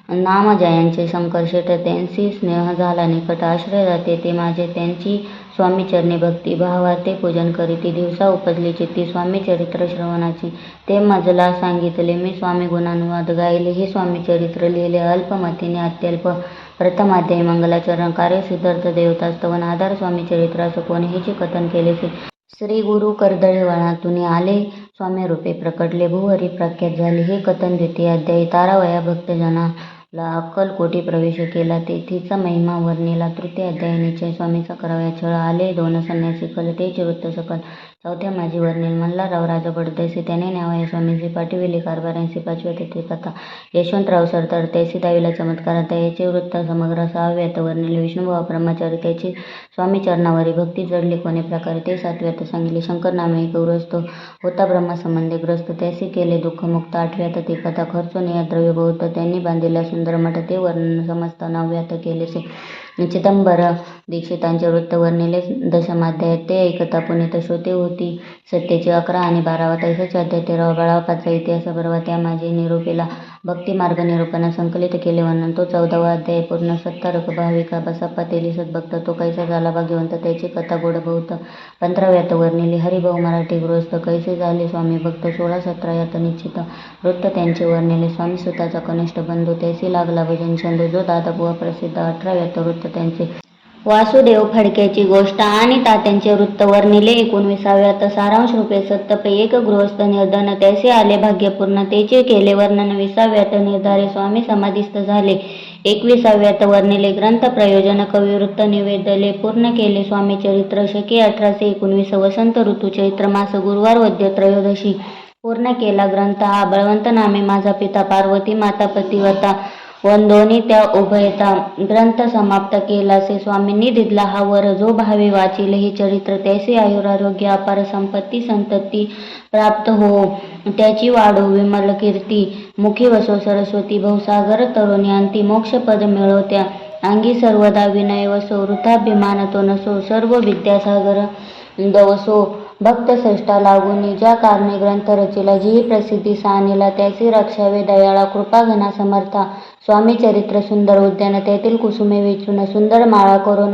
नामजयांचे शंकर शेठ, त्यांची स्नेह झाला निकट. आश्रय ते माझे, त्यांची स्वामीचरणी भक्ती. भावार्थे पूजन करीती, दिवसा उपजली चित्ती. स्वामीचरित्र श्रवणाची ते मजला सांगितले. मी स्वामी गुणानुवाद गायले. हे स्वामीचरित्र लिहिले अल्पमतीने अत्यल्प. प्रथमाध्यायी मंगलाचरण. कार्य सिद्धार्थ देवतास्तवन. आधार स्वामीचरित्रास कोणीचे कथन केलेसे. श्री गुरु कर्दळीवनातून आले, स्वामीरूपे प्रकटले. भूहरी प्रख्यात झाले, हे कथन. द्वितीय अध्यायी. तारावया भक्तजनाला अक्कलकोटी प्रवेश केला, तेथीचा महिमा वर्णिला. तृतीय अध्यायी. निश्चय स्वामीचा करावया छळ. आले 2 संन्यासी कल, तेचे वृत्त सकल. चौथ्या माझी वर्णिल. मल्हारराव राजा बडदैसे, त्याने न्यावया स्वामींचे पाठविले कारभाऱ्यांसी. पाचव्या तेथे कथा. यशवंतराव सरदार, त्याची 10वीला चमत्कार, त्याचे वृत्त समग्र. 6व्यात वर्णिले विष्णुभाव ब्रह्मचारी, त्याची स्वामीचरणावरी भक्ती जडली कोणे प्रकारे, ते 7व्यात सांगितले. शंकर नामे एक गृहस्थ होता ब्रह्मसंबंधी ग्रस्त, त्यासी केले दुःखमुक्त. 8व्यात ती कथा. खर्चुनिया द्रव्य बहुत, त्यांनी बांधिला सुंदर मठ, ते वर्णन समजता. 9व्यात केलेसे. चिदंबर दीक्षितांचे वृत्त वर्णिले. 10माध्यायात ते ऐकता पुनीत श्रोते होती सत्तेची. 11 आणि 12वा. तैसाचे अध्याय. 13वा. बाळाप्पाचा इतिहास बर्वा, त्या माझे निरूपिला. भक्तिमार्ग निरूपण संकलित केले वर्णन, तो 14वा अध्याय. पूर्ण सत्तारक भाविका बसप्पा तेली सद्भक्त, तो कैसा झाला भाग्यवंत, त्याची कथा गोड बहुत. 15व्यात वर्णिले. हरिभाऊ मराठी गृहस्थ, कैसे झाले स्वामी भक्त. 16-17 यात निश्चित वृत्त त्यांचे वर्णिले. स्वामी सुताचा कनिष्ठ बंधू, त्यासी लागला भजन छंद, जो दादाबुवा प्रसिद्ध. 18व्यात वृत्त त्यांचे वासुदेव फडक्याची गोष्ट आणि तात्यांचे वृत्त वर्णिले. 19व्यात सारांश रूपे सत्तपे एक गृहस्थ निर्धन, त्याचे आले भाग्यपूर्ण, त्याचे केले वर्णन. 20व्यात निर्धारे स्वामी समाधिस्थ झाले. 21व्यात वर्णिले. ग्रंथ प्रयोजन कविवृत्त निवेदले. पूर्ण केले स्वामीचरित्र. शके 1819. वसंत ऋतू चैत्र मास. गुरुवार वद्य त्रयोदशी. पूर्ण केला ग्रंथ हा. बळवंत नामे माझा पिता, पार्वती माता पतिव्रता, वंदोनी त्या उभयता. ग्रंथ समाप्त केलासे स्वामींनी दिधला हा वर, जो भावे वाचिले हे चरित्र, त्याचे आयुरारोग्य अपार संपत्ती संतती प्राप्त हो, त्याची वाढो विमल कीर्ती. मुखी वसो सरस्वती भवसागर तरुणी, अंती मोक्षपद मिळो त्या अंगी सर्वदा. विनय वसो वृथाभिमान तो नसो, सर्व विद्यासागर दवसो. भक्त श्रेष्ठा लागून ज्या कारणे ग्रंथ रचिला, जी प्रसिद्धी सानिला, त्याची रक्षावे दयाळा कृपाघना समर्था. स्वामी चरित्र सुंदर उद्यान, त्यातील कुसुमे वेचून सुंदर माळा करून,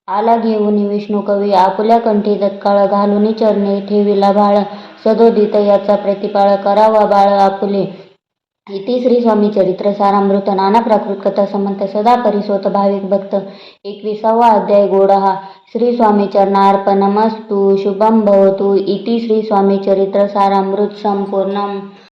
आला घेऊन विष्णू कवी, आपुल्या कंठी तत्काळ घालून चरणे ठेविला भाळ. सदोदित याचा प्रतिपाळ, करावा बाळ आपुले. इति श्री स्वामी चरित्र सारामृत. नाना प्राकृत कथा समंत, सदा परिसोत भाविक भक्त. 21वा अध्याय. गोड हा. श्री स्वामी चरणार्पणमस्तु. शुभम भवतु. इति श्री स्वामी चरित्र सारामृत संपूर्णम.